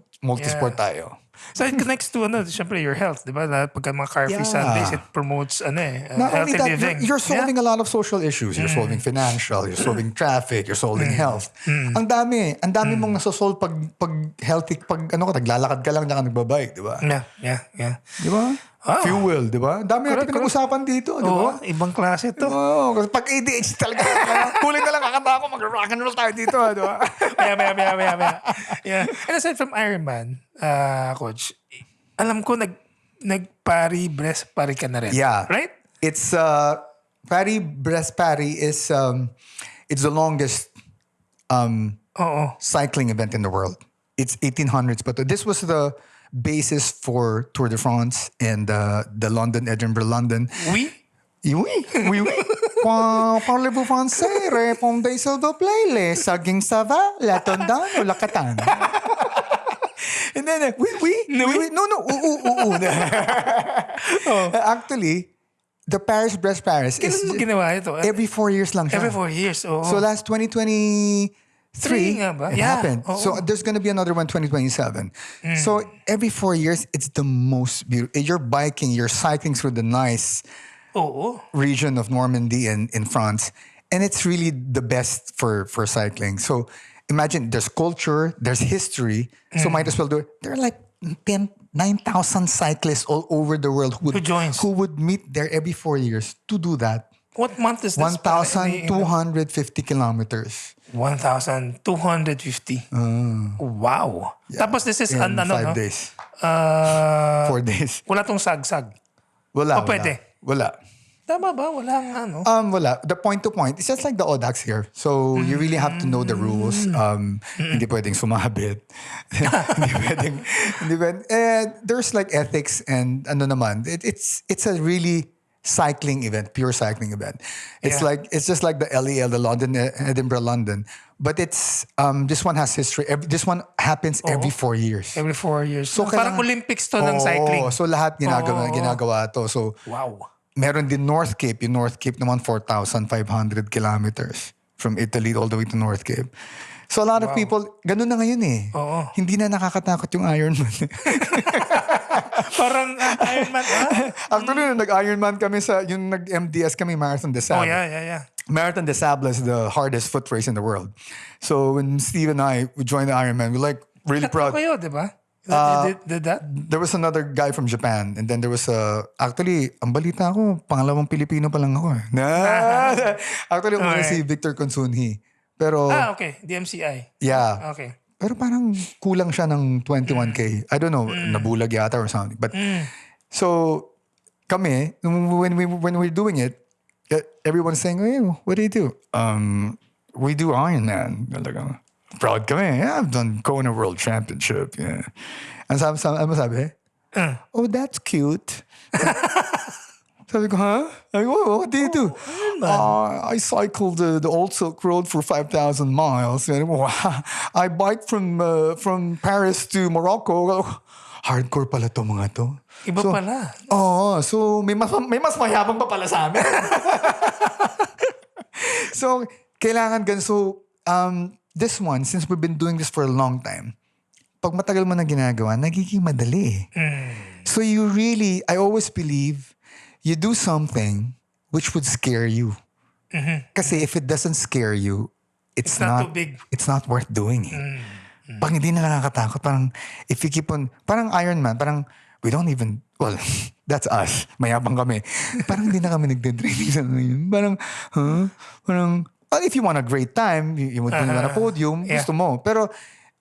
tayo. So it connects to syempre your health, di ba? Pagka mga car-free Sundays, it promotes Not healthy only that, living. you're solving a lot of social issues. You're solving financial, you're solving traffic, you're solving health. Ang dami mong nasosolve pag healthy, pag naglalakad ka lang, tsaka nagbabike, di ba? Yeah. Di ba? Fuel, di ba? Dami natin pinag-usapan dito, di ba? Ibang klase to. Kasi pag ADHD talaga, kuling na lang kakanta ako, mag-rock and roll tayo dito, di ba? Maya. Yeah. And aside from Ironman, Coach, alam ko Paris-Brest-Paris ka na rin. Yeah. Right? It's Paris-Brest-Paris is it's the longest cycling event in the world. It's 1800s, but this was the basis for Tour de France and the Edinburgh-London. Oui. Parlez-vous français? Répondez s'il vous plaît. Les saging ça va? La tondan o la katan? And then, oui. No. Actually, the Paris-Brest-Paris is Kailan mo ginawa ito? every 4 years lang siya. Every 4 years. So last 2023, nga ba? it happened. So there's going to be another one 2027. So every 4 years, it's the most beautiful. You're cycling through the nice region of Normandy in France. And it's really the best for cycling. So imagine there's culture, there's history. So might as well do it. There are like 9,000 cyclists all over the world Who joins? who would meet there every 4 years to do that. What month is this? 1,250 kilometers 1,250. Wow. Tapos this is in 5 no? days. Ah, 4 days. wala tong sagsag. Wala. pwede? Wala. Tama ba? Walang ano? Wala. The point to point, it's just like the ODAX here. So you really have to know the rules. Hindi pwedeng sumabit. hindi pwedeng. There's like ethics and ano naman. It's a really cycling event, pure cycling event. It's just like the LEL, the London, Edinburgh, London. But it's this one has history. This one happens every 4 years. Every 4 years. So, parang kailangan- Olympics to ng cycling. So lahat ginagawa to. So Wow. meron din North Cape. Yung North Cape naman 4,500 kilometers from Italy all the way to North Cape. So a lot of people, ganun na ngayon eh. Oo. Hindi na nakakatakot yung Ironman. Parang Ironman. Actually, nung nag-Ironman kami yung nag-MDS kami, Marathon des Oh, Sables. yeah. Marathon des Sables is the hardest foot race in the world. So when Steve and I joined the Ironman, we're like really proud. Kayo, di ba? Did that? There was another guy from Japan, and then there was actually, ang balita ko, pangalawang Pilipino pa lang ako eh. Actually, una si Victor Consunhi. Pero, Okay. DMCI. yeah. Okay. Pero parang kulang siya ng 21K. I don't know, nabulag yata or something. But, so, kami, when we're doing it, everyone's saying, hey, what do you do? We do Ironman. Talaga. Proud kami. Yeah, I've done Kona World Championship. Yeah. And ano sabi? Oh, that's cute. Sabi ko, huh? Sabi ko, what do you do? I cycled the Old Silk Road for 5,000 miles. And, wow, I biked from Paris to Morocco. Hardcore pala to mga to. Iba pala. So may mas mayabang pa pala sa amin. So, kailangan ganun. So, this one, since we've been doing this for a long time, pag matagal mo na ginagawa, nagiging madali. So you really, I always believe, you do something which would scare you. Kasi if it doesn't scare you, it's not too big. It's not worth doing it. Pag hindi na nakakatakot, parang if you keep on, parang Ironman, parang we don't even, well, that's us. Mayabang kami. Parang hindi na kami nagde-training sa ngayon. Parang, parang, well, if you want a great time, you want a podium, gusto mo. Pero,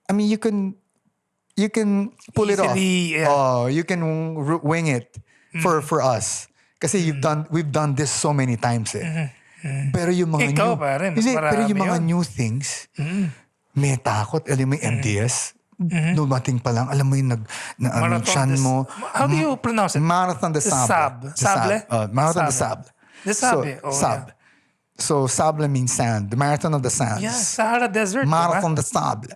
I mean, you can pull Easily, it off. You can wing it for us. Kasi we've done this so many times eh. Pero yung mga Ikaw, pare, mas marami pero yung mga yun. new things, may takot. Alam mo yung MDS, dumating pa lang, alam mo yung chan mo. How do you pronounce it? Marathon des Sables. Sable? Marathon des Sables. Des Sables. Sable. So, Sable means sand. The Marathon of the Sands. Yeah, Sahara Desert. Marathon des Sables.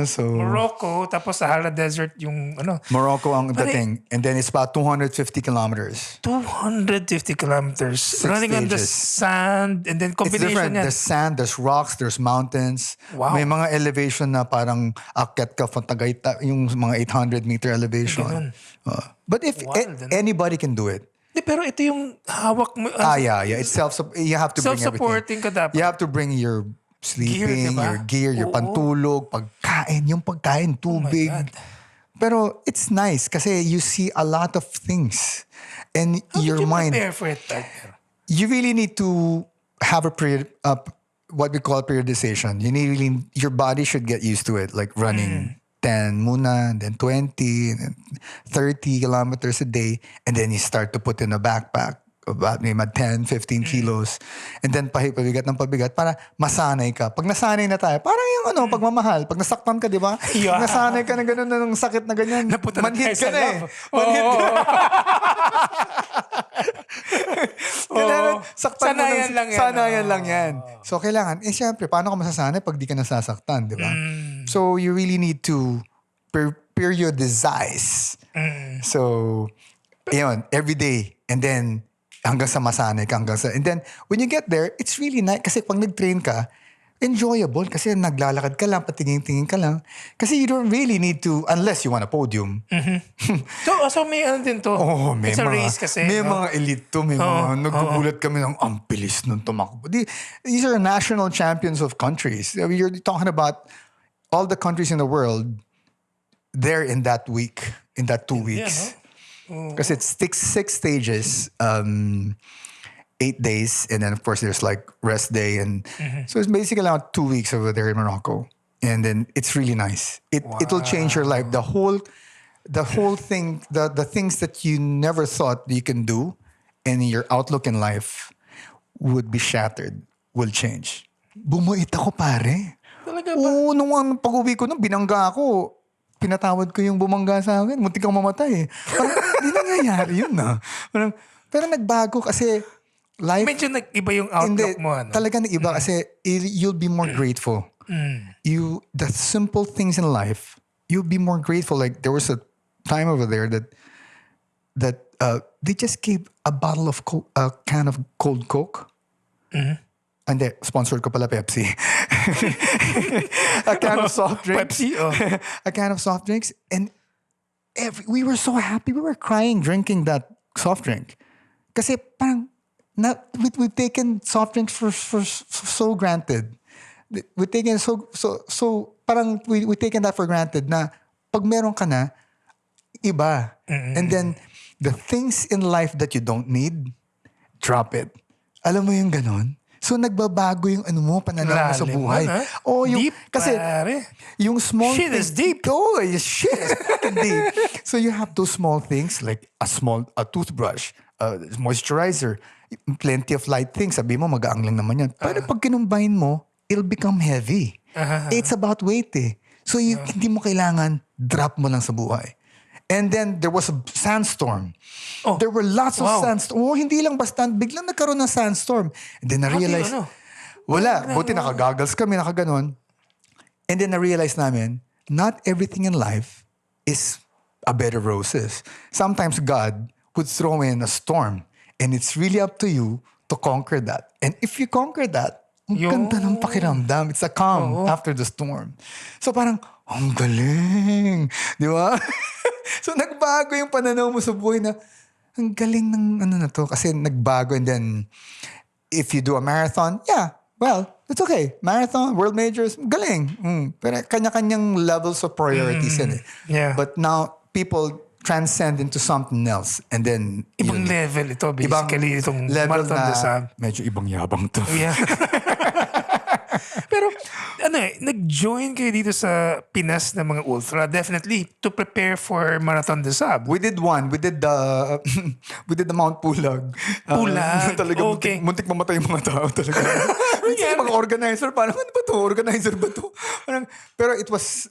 So Morocco, tapos Sahara Desert yung ano. Morocco ang dating. And then it's about 250 kilometers. 250 kilometers. Running on the stages. sand and then It's combination different. yan. There's sand, there's rocks, there's mountains. Wow. May mga elevation na parang akyat ka from Tagaytay, yung mga 800-meter elevation. But if Wild, ano? anybody can do it. Di, pero ito yung hawak mo. Yeah. It's you have to bring everything. Self-supporting ka dapat. You have to bring your sleeping, diba? your gear, your Oo. pantulog, pagkain, yung pagkain, tubig. God. Pero it's nice kasi you see a lot of things. And How your did you mind, prepare for it, Tiger? you really need to have a period, what we call periodization. Your body should get used to it, like running 10 muna, and then 20, and then 30 kilometers a day. And then you start to put in a backpack. About maybe 10, 15 kilos. And then pabigat ng pabigat para masanay ka. Pag nasanay na tayo, parang yung pagmamahal. Pag nasaktan ka, di ba? Yeah. Pag nasanay ka na gano'n na ng sakit na ganyan. Napunta na manhid tayo ka sa na eh. love. Manhid ka. Kailangan, Oo. saktan Sanayan mo lang yan. Sanayan lang yan. So kailangan, syempre, paano ka masasanay pag di ka nasasaktan, di ba? So you really need to periodize. So, yun, every day. And then, hanggang sa masanay ka, and then, when you get there, it's really nice. Kasi pag nag-train ka, enjoyable. Kasi naglalakad ka lang, patingin-tingin ka lang. Kasi you don't really need to, unless you want a podium. So may ano din to. May It's a mga, race kasi. May no? mga elite to. May mga, nagugulat kami ng ang bilis nung tumakbo. These are national champions of countries. You're talking about all the countries in the world, they're in that week. in that 2 Yeah, weeks. no? Because it's six stages, 8 days, and then of course there's like rest day, and so it's basically about 2 weeks over there in Morocco, and then it's really nice. It'll change your life. The whole thing, the things that you never thought you can do, and your outlook in life would be shattered, will change. Bumuit ako, pare. Talaga ba? Oo, nung pag-uwi ko, nung binangga ako, pinatawad ko yung bumangga sa akin. Muntik kang mamatay. Parang, hindi nangyayari yun na. Parang, pero nagbago kasi life... Medyo nag-iba yung outlook mo. Ano? Talaga nag-iba kasi you'll be more grateful. The simple things in life, you'll be more grateful. Like there was a time over there that they just gave a bottle of a can of cold Coke. Hindi, sponsored ko pala Pepsi. A can of soft drinks. Pepsi, oh. A can of soft drinks. And we were so happy. We were crying drinking that soft drink. Kasi parang, we've taken soft drinks for so granted. We've taken parang we taken that for granted na pag meron ka na, iba. And then, the things in life that you don't need, drop it. Alam mo yung ganon? So, nagbabago yung pananaw mo sa buhay. Oh, yung, deep, kasi, pare. yung small Shit is deep. Oh, shit is fucking deep. So, you have those small things like a toothbrush, moisturizer, plenty of light things. Sabi mo, mag-aang lang naman yan. Pero pag kinumbine mo, it'll become heavy. It's about weight eh. So, hindi mo kailangan, drop mo lang sa buhay. And then, there was a sandstorm. Oh, there were lots of wow. sandstorm. Oh, hindi lang basta, biglang nagkaroon ng sandstorm. And then, na-realize, wala. Buti nakagagals kami, nakaganon. And then, na-realize namin, not everything in life is a bed of roses. Sometimes, God would throw in a storm. And it's really up to you to conquer that. And if you conquer that, ang ganda ng pakiramdam. It's a calm after the storm. So parang, ang galing. Di ba? So nagbago yung pananaw mo sa buhay na, ang galing ng na to. Kasi nagbago, and then, if you do a marathon, yeah, well, it's okay. Marathon, world majors, galing. Pero kanya-kanyang levels of priorities yan eh. Yeah. But now, people transcend into something else. And then... Ibang level ito, basically, itong level Marathon na de Sable. medyo ibang yabang to. Yeah. Pero, nag-join kayo dito sa Pinas ng mga ultra, definitely, to prepare for Marathon de Sable. We did one. We did the Mount Pulag. Pulag? Talaga, Okay. muntik mamatay yung mga tao talaga. Minsan yung mga organizer, parang, ano ba to? Organizer ba to? Parang, pero it was,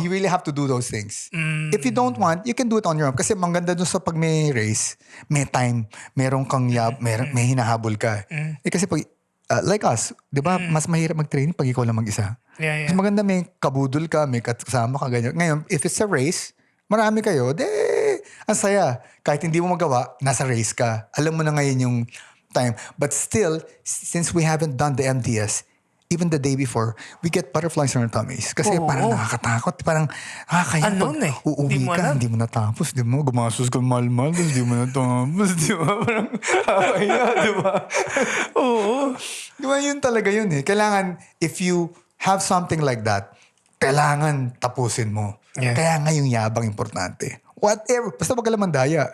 you really have to do those things. If you don't want, you can do it on your own. Kasi maganda dun sa pag may race, may time, meron kang may hinahabol ka. Kasi pag, like us, di ba, mas mahirap mag-training pag ikaw lang mag-isa. Yeah. Mas maganda may kabudol ka, may kasama ka, ganyan. Ngayon, if it's a race, marami kayo, ang saya. Kahit hindi mo magawa, nasa race ka. Alam mo na ngayon yung time. But still, since we haven't done the MTS, even the day before, we get butterflies in our tummies. Kasi parang nakakatakot. Parang, kaya pag uuwi ka, hindi mo natapos. Di mo, gumasos ka mal-mal, tapos di mo natapos. Di ba? Parang, kaya, di ba? Oo. Di ba yun talaga yun eh. Kailangan, if you have something like that, kailangan tapusin mo. Yeah. Kaya nga yung yabang importante. Whatever. Basta wag ka lang mandaya.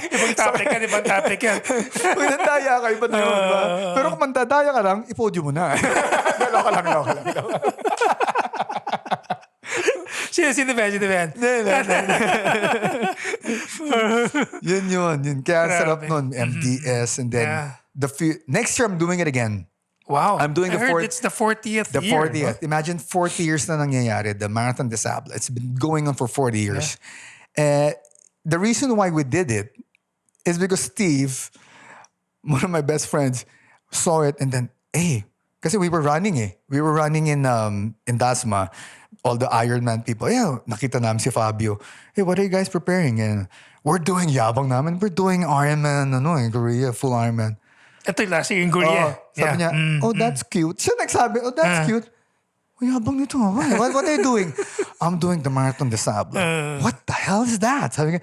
Ibang topic yan. Kung nandaya ka, iba na yun ba? Pero kung mandadaya ka lang, ipodium mo na. Loko lang. Sino ba yan? Yun. Kaya sarap nun, MDS. And then, next year, I'm doing it again. Wow. I'm doing I heard it's the 40th The year. 40th. Imagine 40 years na nangyayari, the Marathon de Sable. It's been going on for 40 years. The reason why we did it is because Steve, one of my best friends, saw it and then, kasi we were running We were running in Dasma. All the Ironman people. Nakita namin si Fabio. Hey, what are you guys preparing? And we're doing yabang namin. We're doing Ironman, in Korea, full Ironman. Ito yung last year in Korea. Sabi niya, that's cute. Siya nagsabi, that's cute. Yabang nito. What are you doing? I'm doing the Marathon de Sable. What the hell is that? Sabi niya,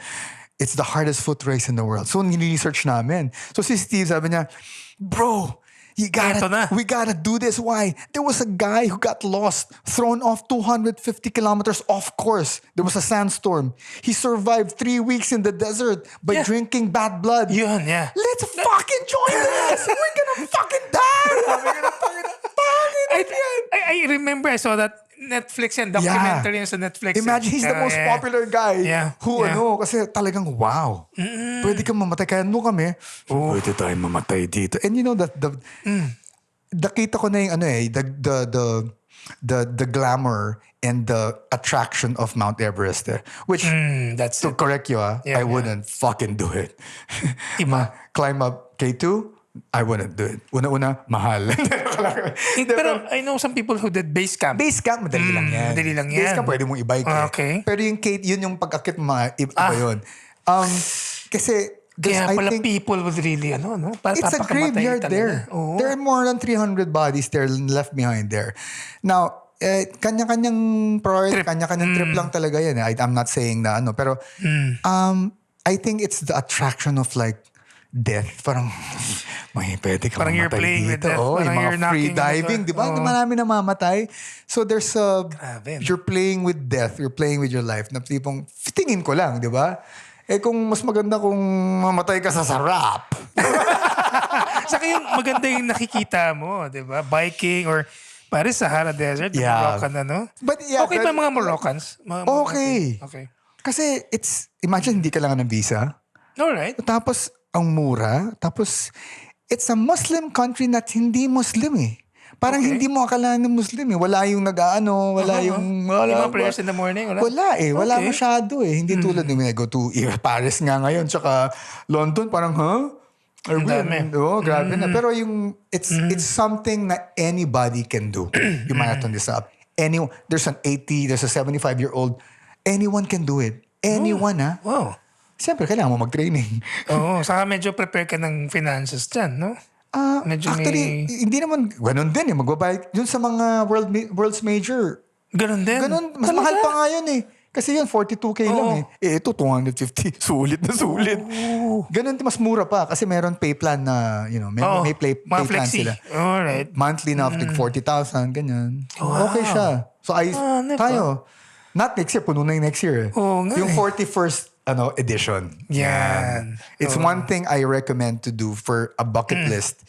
it's the hardest foot race in the world. So, nili-research namin. So, si Steve sabi niya, bro, Eto na. We gotta do this. Why? There was a guy who got lost, thrown off 250 kilometers off course. There was a sandstorm. He survived 3 weeks in the desert by drinking bad blood. Yun, yeah. Let's fucking join this! We're gonna fucking die! I remember I saw that Netflix yan, documentary yan sa Netflix. Imagine he's the most popular guy who kasi talagang wow. Pwede kang mamatay. Kaya nung kami, pwede tayo mamatay dito. And you know that nakita ko na yung the glamour and the attraction of Mount Everest there. Which, that's to correct you, I wouldn't fucking do it. Climb up K2, I wouldn't do it. Una-una, mahal. Pero I know some people who did base camp. Base camp, madali lang yan. Madali lang yan. Base camp, pwede mong i-bike. Okay. Pero yung yun yung pag-akit mo, iba yun. Kasi, Kaya I pala think people would really, it's a graveyard there. Oo. There are more than 300 bodies there left behind there. Now, kanya-kanyang priority, kanya-kanyang trip lang talaga yan. I'm not saying na pero I think it's the attraction of like death. Parang, pwede ka Parang you're mamatay playing with dito. death. Yung Parang mga you're free knocking the diving, door. di ba? Marami na mamatay. So there's Grabe. you're playing with death. You're playing with your life. Na tipong, tingin ko lang, di ba? Kung mas maganda kung mamatay ka sa sarap. Saka yung maganda yung nakikita mo, di ba? Biking or Paris, Sahara Desert, the Moroccan, But okay ba mga Moroccans? Okay. Okay. Kasi imagine hindi kailangan ng visa. Alright. Tapos, ang mura. Tapos, it's a Muslim country na hindi Muslim eh. Parang hindi mo akala ng Muslim eh. Wala yung wala yung... Yung mga prayers in the morning, wala? Wala eh. Wala Okay. masyado eh. Hindi tulad nung go to Paris nga ngayon. Tsaka London, parang, Are we? dami. Grabe na. Pero yung, it's something na anybody can do. Yung marathon this up. There's an 80, there's a 75-year-old. Anyone can do it. Anyone, Wow. Siyempre, kailangan mo mag-training. Oo, saka medyo prepare ka ng finances dyan, no? Medyo Actually, hindi naman, ganun din eh. Magbabayad. Yun sa mga world's major. Ganun din. Ganun. Mas mahal pa nga yun eh. Kasi yun, 42K lang eh. Ito, 250. Sulit na sulit. Ganun, mas mura pa. Kasi meron pay plan na, may pay mga plan flexi. sila. Alright. Monthly na up to 40,000, ganyan. Wow. Okay siya. So, tayo, not next year, puno na yung next year eh. Oo nga Yung eh. 41st edition. Yan. It's one thing I recommend to do for a bucket list.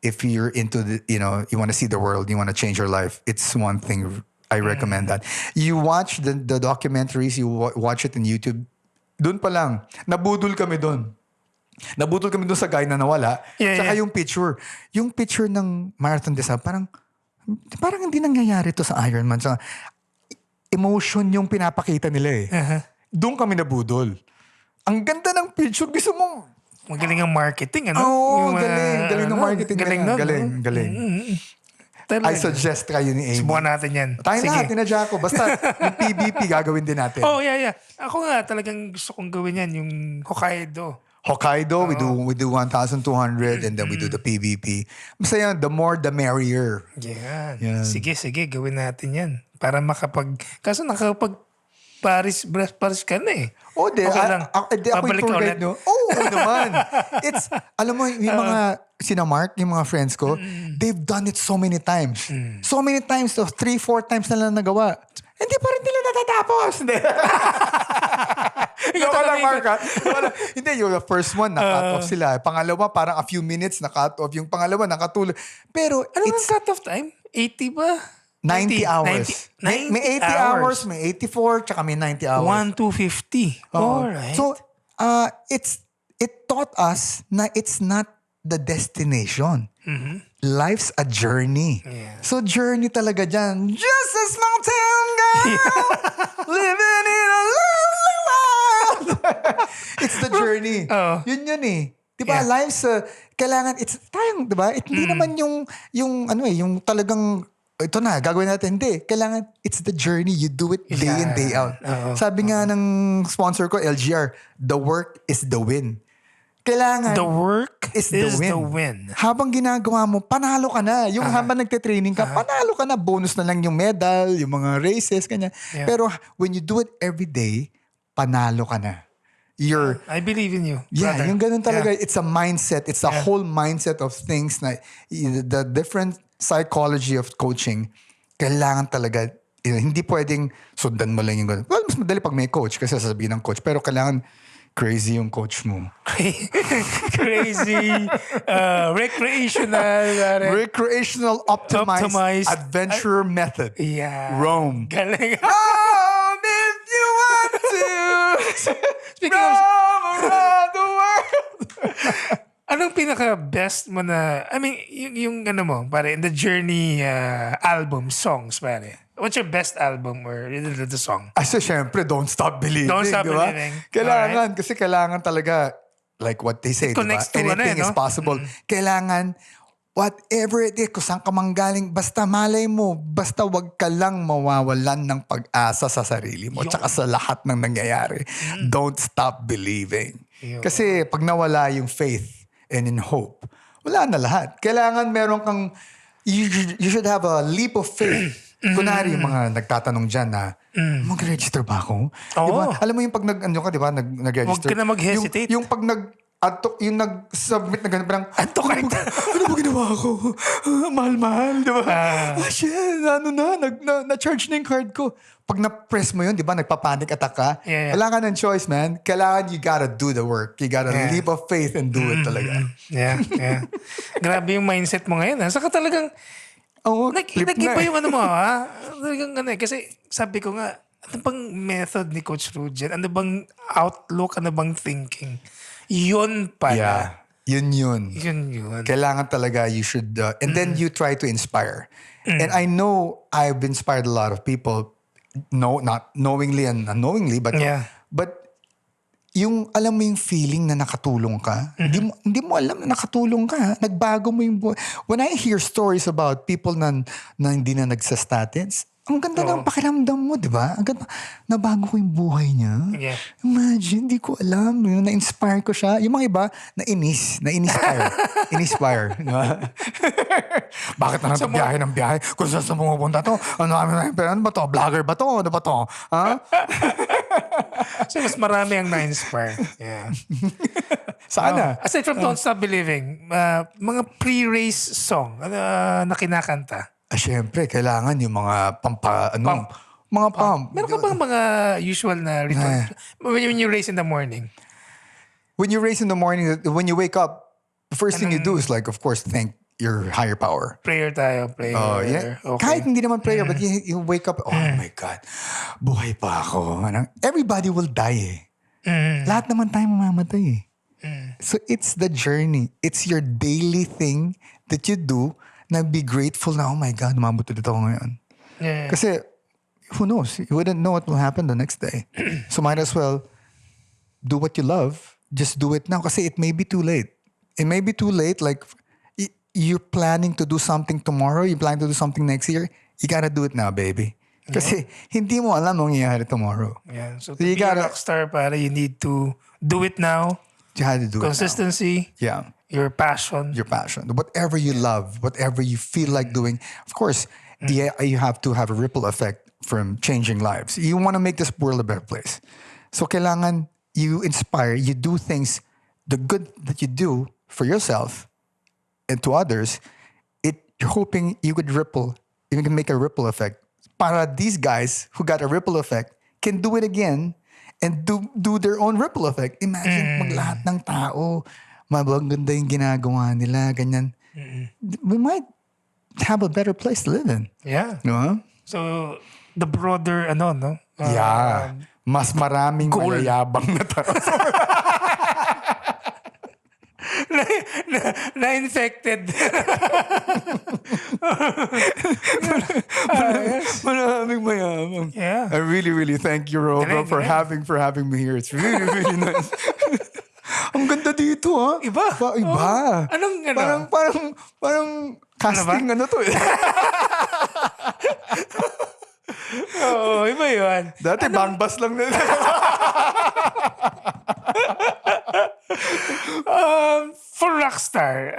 If you're into you want to see the world, you want to change your life. It's one thing I recommend that. You watch the documentaries, you watch it in YouTube. Doon pa lang, nabudol kami doon. Nabudol kami doon sa guy na nawala. Tsaka yung picture. Yung picture ng Marathon Desa, parang hindi nangyayari to sa Ironman. So, emotion yung pinapakita nila eh. Doon kami nabudol. Ang ganda ng picture. Gusto mong... Magaling ang marketing, Oo, Yung, galing. Galing ng marketing. Galing nila. nun. Galing. Talaga. I suggest kayo ni Amy. Subukan natin yan. Tayo Sige. na, tinadya ko. Basta yung PBP gagawin din natin. Oh, yeah. Ako nga talagang gusto kong gawin yan, yung Hokkaido. Hokkaido, we do 1,200 and then we do the PBP. Basta yan, the more the merrier. Yan. Sige, gawin natin yan. Para kaso Paris-Brest-Paris ka na eh. Oh, Okay lang. Ako Babalik yung tour ka guide, ulit. no? Oo naman. Alam mo, yung mga, sina Mark, yung mga friends ko, they've done it so many times. So many times, 3-4 times na lang nagawa. Hindi pa rin nila natatapos. Hindi. Ikaw lang, Mark, ha? Hindi, yung first one, na-cut off sila. Pangalawa, parang a few minutes, na-cut off. Yung pangalawa, nakatuloy. Pero, Ano bang cut-off time? 80 ba? 90 hours. 90 may 80 hours, may 84, tsaka may 90 hours. 1,250. Alright. So, it taught us na it's not the destination. Life's a journey. Yeah. So, journey talaga dyan. Just a small town girl living in a lonely world. It's the journey. Yun eh. Diba? Yeah. Life's, kailangan, it's tayong, diba? Hindi naman yung talagang, ito na, gagawin natin. Hindi. Kailangan, it's the journey. You do it day in, day out. Sabi nga ng sponsor ko, LGR, the work is the win. Kailangan, the work is the win. Habang ginagawa mo, panalo ka na. Yung habang nagte-training ka, panalo ka na. Bonus na lang yung medal, yung mga races, kanya. Yeah. Pero when you do it every day, panalo ka na. You're I believe in you, Yeah, brother. yung ganun talaga. Yeah. It's a mindset. It's a whole mindset of things na the different psychology of coaching, kailangan talaga, hindi pwedeng sundan mo lang yung ganun. Well, mas madali pag may coach kasi sasabihin ng coach, pero kailangan crazy yung coach mo. Crazy, recreational, Recreational Optimized Optimized Adventure Method. yeah. R.O.A.M. Galing. If you want to Speaking of, roam around the world. anong pinaka-best mo na, I mean, yung ano mo, pare, in the journey album, songs, pare. What's your best album or the song? Kasi syempre, don't stop believing. Don't Stop diba? Believing. Kailangan, kasi kailangan talaga, like what they say, It connects to anything is ano, no? possible. Kailangan, whatever it is, kung saan ka manggaling, basta malay mo, basta wag ka lang mawawalan ng pag-asa sa sarili mo, tsaka sa lahat ng nangyayari. Don't stop believing. Yun. Kasi pag nawala yung faith and in hope, wala na lahat. Kailangan meron kang, you should have a leap of faith. Kunwari yung mga nagtatanong dyan na, mag-register ba ako? Oo. Diba? Alam mo yung pag nag-register. Huwag ka na mag-hesitate. Yung pag yung nag-submit na gano'n, parang, Anto ka rin. ano ba ginawa ko? Mahal-mahal, di ba? Shit, na-charge na yung card ko. Pag na-press mo yun, di ba, nagpa-panic attack ka. Yeah. Wala ka ng choice, man. Kailangan you gotta do the work. You gotta leap of faith and do it talaga. Yeah. Grabe yung mindset mo ngayon. Saka talagang, Oo, nag-iba yung ano mo, ha? Talagang ano eh. Kasi sabi ko nga, ano bang method ni Coach Reujen? Ano bang outlook? Ano bang thinking? Yun pala. Yeah. Yun. Yun. Kailangan talaga you should, and then you try to inspire. And I know I've inspired a lot of people, not knowingly and unknowingly, but yung alam mo yung feeling na nakatulong ka, hindi mo alam na nakatulong ka, nagbago mo yung buhay. When I hear stories about people na hindi na nagsastatins, ang ganda ng pakiramdam mo, di ba? Ang ganda, nabago ko yung buhay niya. Yeah. Imagine, di ko alam. Na-inspire ko siya. Yung mga iba, na-inspire. In-inspire. Di ba? Bakit na biyahe ng biyahe? Kung saan pumupunta to? Ano ba to? Vlogger ba to? Ano ba to? Ha? So, mas marami ang na-inspire. Yeah. Sana. Aside from Don't Stop Believing, mga pre-race song na kinakanta. Siyempre, kailangan yung mga mga pump. Meron ka bang mga usual na ritual? When you race in the morning? When you race in the morning, when you wake up, the first thing you do is like, of course, thank your higher power. Prayer tayo, prayer. Oh, yeah. Okay. Kahit hindi naman prayer, but you wake up, oh my God, buhay pa ako. Everybody will die eh. Lahat naman tayo mamamatay eh. So it's the journey. It's your daily thing that you do na be grateful na, oh my God, mabuti dito ako ngayon. Yeah. Kasi, who knows? You wouldn't know what will happen the next day. So might as well do what you love. Just do it now. Kasi it may be too late. It may be too late. Like, you're planning to do something tomorrow. You plan to do something next year. You gotta do it now, baby. Kasi hindi mo alam ang mangyayari tomorrow. Yeah. So to be a rockstar, para you need to do it now. You had to do Consistency. it now. Yeah. Your passion. Your passion. Whatever you love, whatever you feel like doing. Of course, you have to have a ripple effect from changing lives. You want to make this world a better place. So kailangan you inspire, you do things, the good that you do for yourself and to others, you're hoping you could make a ripple effect. Para these guys who got a ripple effect can do it again and do their own ripple effect. Imagine maglahat ng tao, maganda yung ginagawa nila, ganyan. We might have a better place to live in. Yeah. No? So, the broader, no? Yeah. Mas maraming mayayabang na tao. Na-infected. Maraming mayabang. Yeah. I really, really thank you, Robo, for having me here. It's really, really nice. Ang ganda dito, ha? Iba. Iba. Anong ano? Parang casting ano to eh. Oo, iba yun. Dati bangbas lang nila. For Rockstar,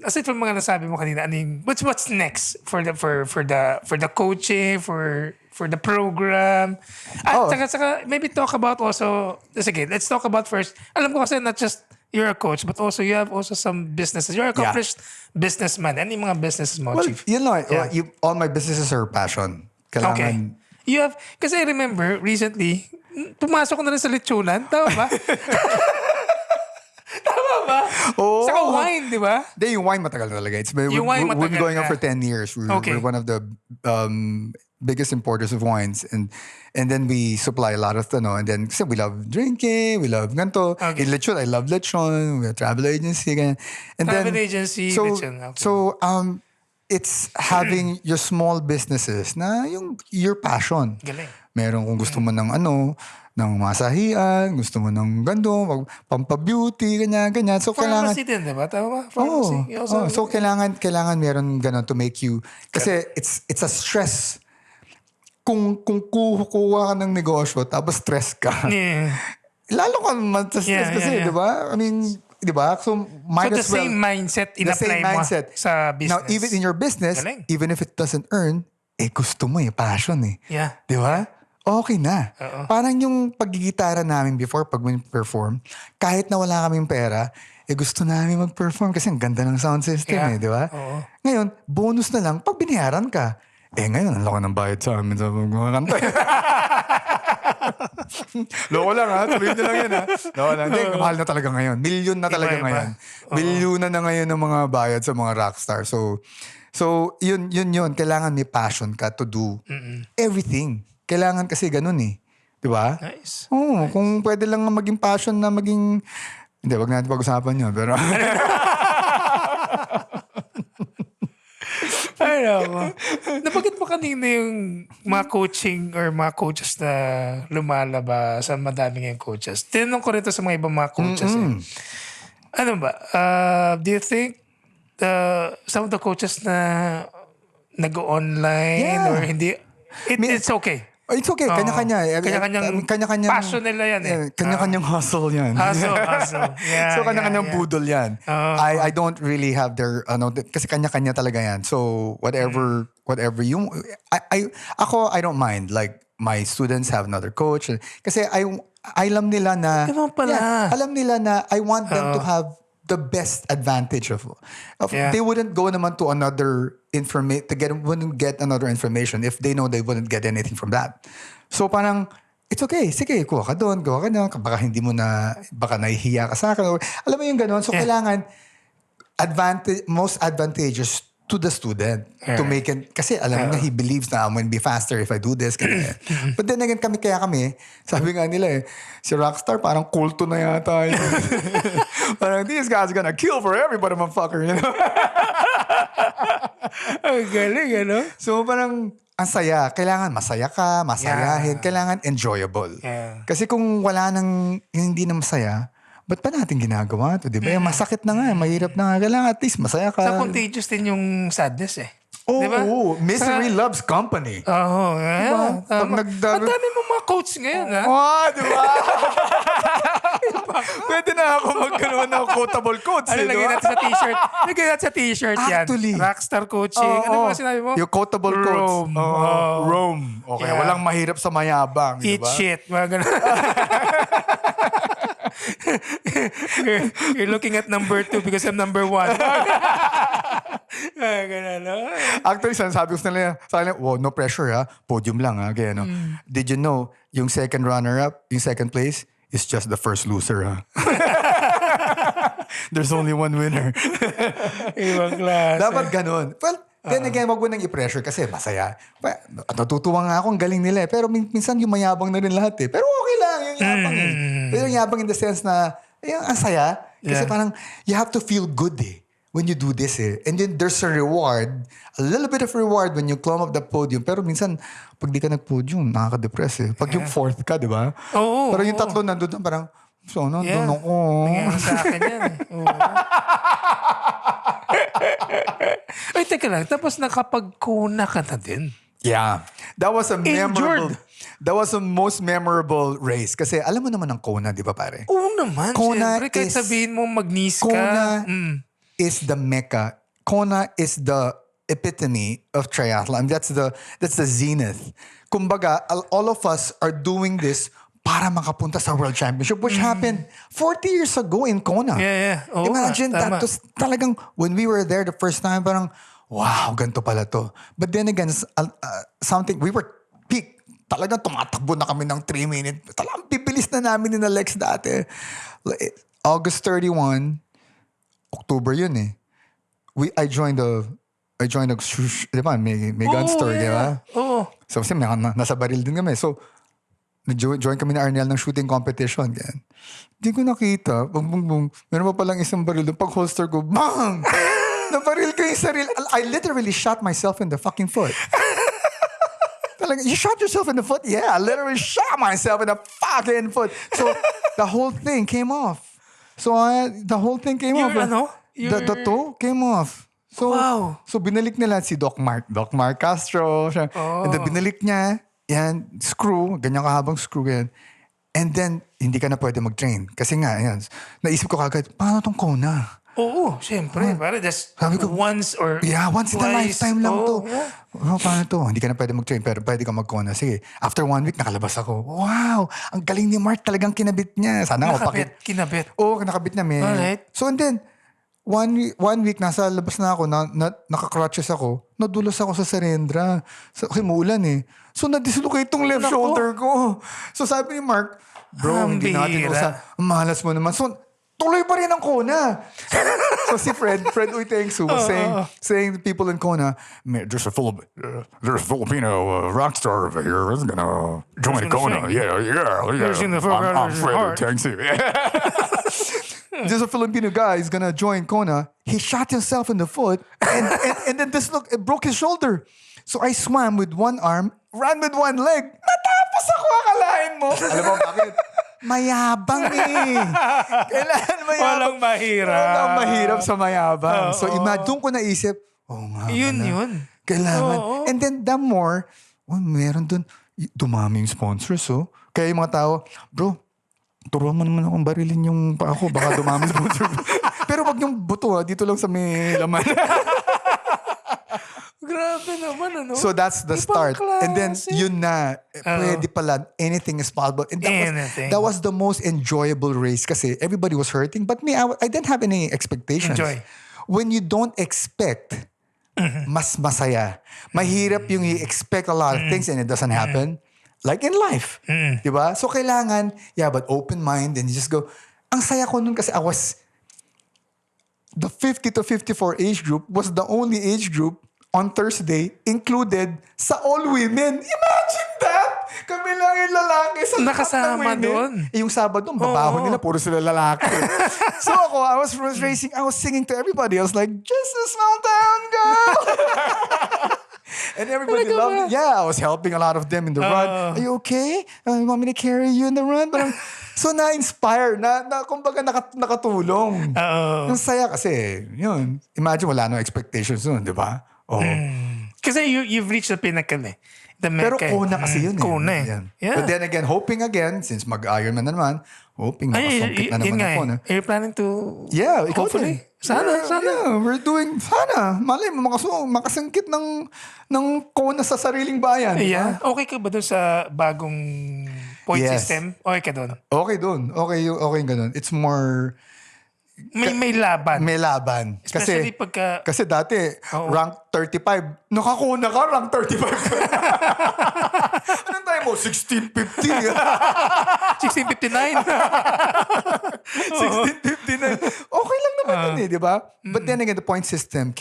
aside from mga nasabi mo kanina, what's next for the coaching, for for the program. At Oh. saka, maybe talk about also, sige, let's talk about first. Alam ko kasi not just you're a coach, but also you have also some businesses. You're an accomplished businessman. Ano yung mga businesses mo, Well, Chief? you know, Yeah. all my businesses are passion. Okay. Kailangan, You have, kasi I remember recently, pumasok ko na rin sa lechonan. Tama ba? Tama ba? Oo. Saka wine, di ba? Hindi, yung wine matagal na talaga. Yung wine We've been matagal going on na. for 10 years. Okay. We're one of the biggest importers of wines. And then we supply a lot of, and then kasi we love drinking, we love ganito. Okay. In lechon, I love lechon. We have travel agency. Ganyan. And Travel then, agency, so, lechon, okay. So, it's having your small businesses na your passion. Galing. Meron kung gusto mo ng ng masahian, gusto mo ng gando, pampabeauty, ganyan. So, kailangan, Pharmacy din, di ba? Tama ba? oh, Pharmacy. Also, so kailangan meron ganon to make you, kasi it's a stress. Kung kuha ka ng negosyo, tapos stress ka, yeah. lalo ka Yeah, stress kasi, yeah. di ba? I mean, di ba? So, might So the as well. same mindset The same in-apply mo mindset. sa business. Now, even in your business, Galing. even if it doesn't earn, gusto mo passion Yeah. Di ba? Okay na. Oo. Parang yung paggigitara namin before, pag perform, kahit na wala kaming pera, gusto namin mag-perform kasi ang ganda ng sound system Yeah. di ba? Oo. Ngayon, bonus na lang pag binayaran ka. Ngayon, ang laki ng bayad sa amin sa mga kanta. Loko lang ha, tuloy nyo lang yan ha. Loko lang. Hindi, mahal na talaga ngayon. Milyon na talaga Iba-iba. ngayon. Milyon na ngayon ng mga bayad sa mga rockstar. So yun. Kailangan may passion ka to do everything. Kailangan kasi ganun Di ba? Nice. Oo, kung pwede lang maging passion na maging... Hindi, wag natin pag-usapan yun. Pero... Ay, nako. Napagit mo kanina yung mga coaching or mga coaches na lumalabas sa madami ngayong coaches. Tinanong ko rin to sa mga ibang mga coaches. Ano ba? Do you think some of the coaches na nag-online Yeah. or hindi, it's okay? It's okay, kanya-kanya. Kanya-kanyang passion nila yan Kanya-kanyang hustle yan. Hustle. Yeah, So kanya-kanyang yeah. budol yan. I don't really have their, kasi kanya-kanya talaga yan. So whatever you, I don't mind. Like my students have another coach. Kasi alam nila na, Ganun pala. alam nila na I want them to have the best advantage of Yeah. They wouldn't go naman to another wouldn't get another information if they know they wouldn't get anything from that. So parang it's okay, sige, kuha ka doon, baka hindi mo na, baka nahihiya ka sa akin. Alam mo yung gano'n. So kailangan most advantageous to the student to make it, kasi alam mo na he believes na I'm gonna be faster if I do this. But then again, kami, sabi nga nila si Rockstar parang kulto na yata yun. Parang these guys are gonna kill for everybody, motherfucker, Ang galing, ano? So parang ang saya. Kailangan masaya ka, masayahin. Kailangan enjoyable. Yeah. Kasi kung wala nang hindi na masaya, ba't pa natin ginagawa ito? Diba? Masakit na nga, mahirap na nga. Kailangan at least masaya ka. Sa contagious din yung sadness Oo, Diba? misery loves company. Oo, yeah. Diba? Tama. Pag Ang dami mong mga coach ngayon, ha? Diba? Pwede na ako magkaroon ng quotable quotes. Ano, lagay natin sa t-shirt. Lagay natin sa t-shirt yan. Actually. Rockstar coaching. Ano mga sinabi mo? Yung quotable quotes. R.O.A.M. R.O.A.M. Okay, Yeah. walang mahirap sa mayabang. Eat diba? shit. Mga ganun. You're looking at number 2 because I'm number 1. Ganun, no? Actually, sabi ko sa nila, wow, no pressure ha, podium lang ha, kaya no. Did you know, yung second runner-up, yung second place, is just the first loser ha. There's only one winner. Ibang klase. Dapat ganun. Well, then again, wag mo nang i-pressure kasi masaya. Natutuwa nga ako, ang galing nila Pero minsan yung mayabang na rin lahat Pero okay lang yung yabang Pero yung yabang in the sense na, ang saya. Kasi parang, you have to feel good when you do this And then there's a reward, a little bit of reward when you climb up the podium. Pero minsan, pag di ka nag-podium, nakaka-depress Pag yung fourth ka, di ba? Oo. Pero yung tatlo nandun parang, so, nandun ako. Nangyari sa akin yan Oo. Ay, teka lang. Tapos nakapagkuna ka na din. Yeah. That was a memorable... Injured. That was the most memorable race. Kasi alam mo naman ang Kona, di ba pare? Oo naman. Kona Siyempre, kahit is- sabihin mo mag-knees ka. Kona is the mecca. Kona is the epitome of triathlon. That's the zenith. Kumbaga, all of us are doing this para makapunta sa World Championship, which happened 40 years ago in Kona. Yeah. Oo, Imagine tama. that was talagang, when we were there the first time, parang, wow, ganito pala to. But then again, something, we were peak. Talagang tumatakbo na kami ng 3 minutes. Talagang bibilis na namin ni Lex dati. August 31, October yun eh. I joined the di ba, may gun store, di ba? Oo. So, kasi nasa baril din kami. So, nag-join kami ni Arnel ng shooting competition. Ganyan. Hindi ko nakita. Bung. Meron pa palang isang baril doon. Pag holster ko, bang! Nabaril ko yung sarili. I literally shot myself in the fucking foot. Talaga, you shot yourself in the foot? Yeah, I literally shot myself in the fucking foot. So, the whole thing came off. So, the whole thing came off. The toe came off. So, wow. So binalik nila si Doc Mark Castro. And then binalik niya, yan, screw, ganyan kahabang screw yan. And then, hindi ka na pwede mag-train. Kasi nga, yan, naisip ko kagad, paano tong Kona? Oo, siyempre. Para just once or once in a twice. lifetime lang to. Yeah. Paano to? Hindi ka na pwede mag-train, pero pwede ka mag-Kona. Sige, after 1 week, nakalabas ako. Wow! Ang galing ni Mark, talagang kinabit niya. Sana Kinabit. Oo, nakabit niya, man. Alright. So, and then, one week, nasa labas na ako, naka-crutches ako, nadulas ako sa Serendra. Kasi muulan eh. So, na-dislocate tong left shoulder ko. So, sabi ni Mark, bro, hindi natin ko sa malas mo naman. So, tuloy pa rin ang Kona. So, si Fred Uitengsu was saying to people in Kona, there's a Filipino Rockstar over here who's gonna join Kona. Yeah. I'm Fred Uitengsu. There's a Filipino guy who's gonna join Kona. He shot himself in the foot and then it broke his shoulder. So I swam with one arm, ran with one leg. Natapos ako, akalain mo. Alam mo bakit? Mayabang eh. Kailangan mayabang. Walang mahirap. Walang mahirap sa mayabang. So doon ko naisip, nga Yun. Kailangan. And then the more, meron doon, dumami yung sponsors. Kaya yung mga tao, bro, turuan mo naman akong barilin yung pa ako. Baka dumami sponsor. Pero wag yung buto dito lang sa may laman. Grabe naman, ano? So that's the start. And then, yun na. Pwede pala. Anything is possible. And that was the most enjoyable race kasi everybody was hurting. But me, I didn't have any expectations. Enjoy. When you don't expect, mas masaya. Mahirap yung you expect a lot of things and it doesn't happen. Like in life. Diba? So kailangan, but open mind and you just go. Ang saya ko nun kasi the 50 to 54 age group was the only age group on Thursday included sa all women. Imagine that! Kami lang yung lalaki sa nakasama doon. Yung Sabado, babaho nila, puro sila lalaki. So ako, I was racing, I was singing to everybody. I was like, just a small town girl! And everybody loved it. Yeah, I was helping a lot of them in the run. Are you okay? You want me to carry you in the run? So na-inspire, kumbaga nakatulong. Yung saya kasi, yun. Imagine wala no expectations nun, di ba? Kasi you've reached the pinnacle eh. Pero Kona kasi yun eh. Kona eh. Yeah. But then again, hoping again, since mag-Ironman na naman, hoping makasungkit na naman ang Kona. Are you planning to... Yeah, ikaw hopefully. din. Sana. Yeah, we're doing, sana. Malay mo, makasungkit ng Kona sa sariling bayan. Yeah. Okay ka ba doon sa bagong point system? Okay ka doon? Okay doon. Okay yung ganun. It's more... May laban. May laban. Especially pagka... Kasi dati, rank 35. Nakakuna ka, rank 35 ka. Anong tayo mo? 1650. 1659. 1659. Okay lang naman yun di ba? But then again, the point system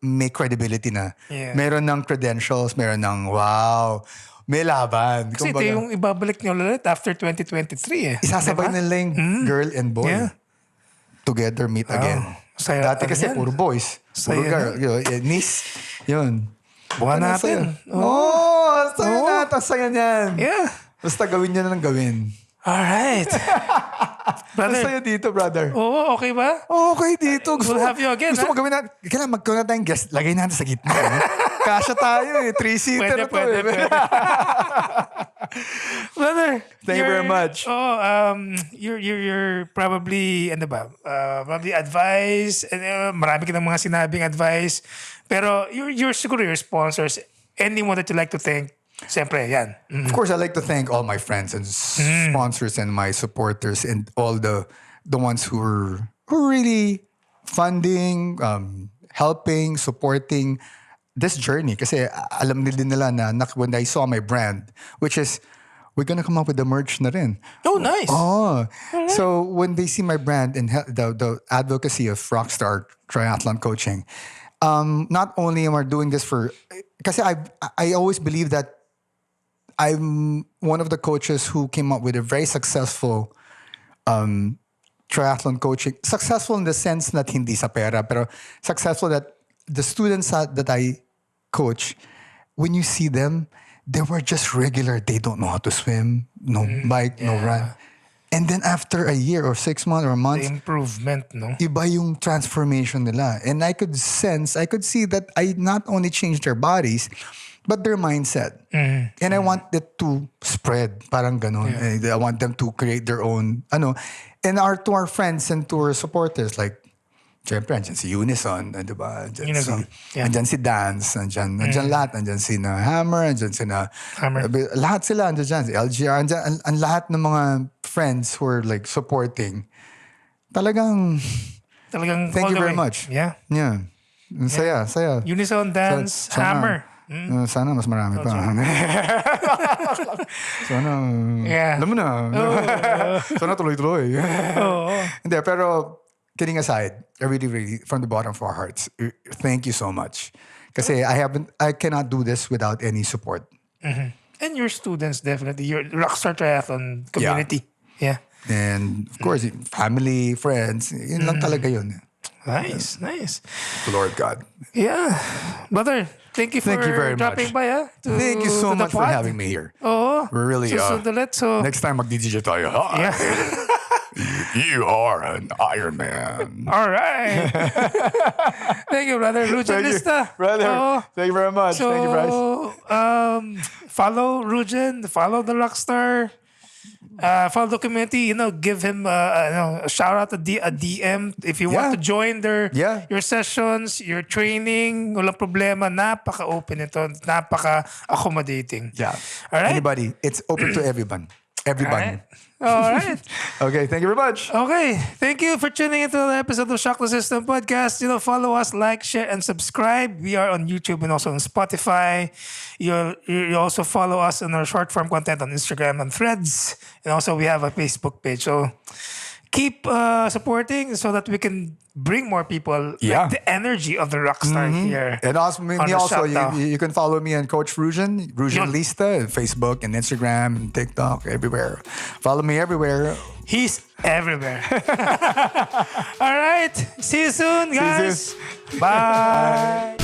may credibility na. Yeah. Meron ng credentials, meron ng may laban. Kasi ito yung ibabalik nyo ulit after 2023 eh. Isasabay nila yung girl and boy. Yeah. Together meet again. Saya dati kasi puro boys. Puro girl. Niece. Yun. Buwan natin. Saya natin. Saya niyan. Yeah. Basta gawin niya na ng gawin. Alright. Brother. Sa'yo dito, brother. Oo, okay ba? Okay dito. We'll have you again, Gusto ha? mo gawin natin. Kailangan magkaroon na tayong guest. Lagay natin sa gitna. Kasya tayo eh. 3-seater Pwede. Brother, Thank you very much. You're probably, ano ba, probably advice, marami ka ng mga sinabing advice, pero siguro your sponsors, anyone that you like to thank, siyempre, yan. Of course, I like to thank all my friends and sponsors and my supporters and all the ones who are really funding, helping, supporting this journey. Kasi alam din nila na when I saw my brand, which is, we're gonna come up with the merch na rin. Oh, nice. Oh, so when they see my brand and the advocacy of Rockstar Triathlon Coaching, not only am I doing this for, kasi I always believe that I'm one of the coaches who came up with a very successful triathlon coaching. Successful in the sense that hindi sa pera, pero successful that the students that I coach, when you see them, they were just regular. They don't know how to swim, no bike, no run. And then after a year or 6 months or months, The improvement, no? iba yung transformation nila. And I could see that I not only changed their bodies, but their mindset. And I want it to spread, parang ganon. And I want them to create their own, ano. And to our friends and to our supporters, like, siyempre, andyan si Unison, di ba? Andyan si Dance, andyan lahat. Andyan si na Hammer, andyan si na... Hammer. Lahat sila andyan dyan. Si LGR, andyan. Ang lahat ng mga friends who are like supporting. Talagang thank all you the very way. much. Yeah. Yeah. Saya. Unison, Dance, Hammer. Sana mas marami pa. Sana, Yeah. alam mo na. Sana tuloy-tuloy. Hindi, pero kidding aside, I really, from the bottom of our hearts, thank you so much. Kasi I cannot do this without any support. And your students, definitely. Your Rockstar Triathlon community. Yeah. And of course, family, friends, yun lang talaga yun. Nice. The Lord God. Yeah. Brother, thank you for very dropping much. by. Thank you so much for having me here. Oo. We're really, So, next time mag-DJ tayo. Hi. yeah. You are an Ironman. All right. Thank you, brother. Reujen Lista. Brother. Oo. Thank you very much. So, Thank you, Bryce. Follow Reujen, follow the Rockstar, follow the community. Give him a shout out, a DM if you want to join your sessions, your training. Walang problema. Napaka-open ito. Napaka-accommodating. Yeah. All right. Anybody. It's open to everyone. Everyone. All right. Okay. Thank you very much. Okay, thank you for tuning into the episode of Shock the System podcast. Follow us, like, share, and subscribe. We are on YouTube and also on Spotify. You also follow us on our short form content on Instagram and Threads, and also we have a Facebook page. So keep supporting so that we can bring more people, like the energy of the Rockstar here. And also, you can follow me on Coach Reujen Lista, on Facebook and Instagram and TikTok, everywhere. Follow me everywhere. He's everywhere. All right. See you soon, guys. Bye.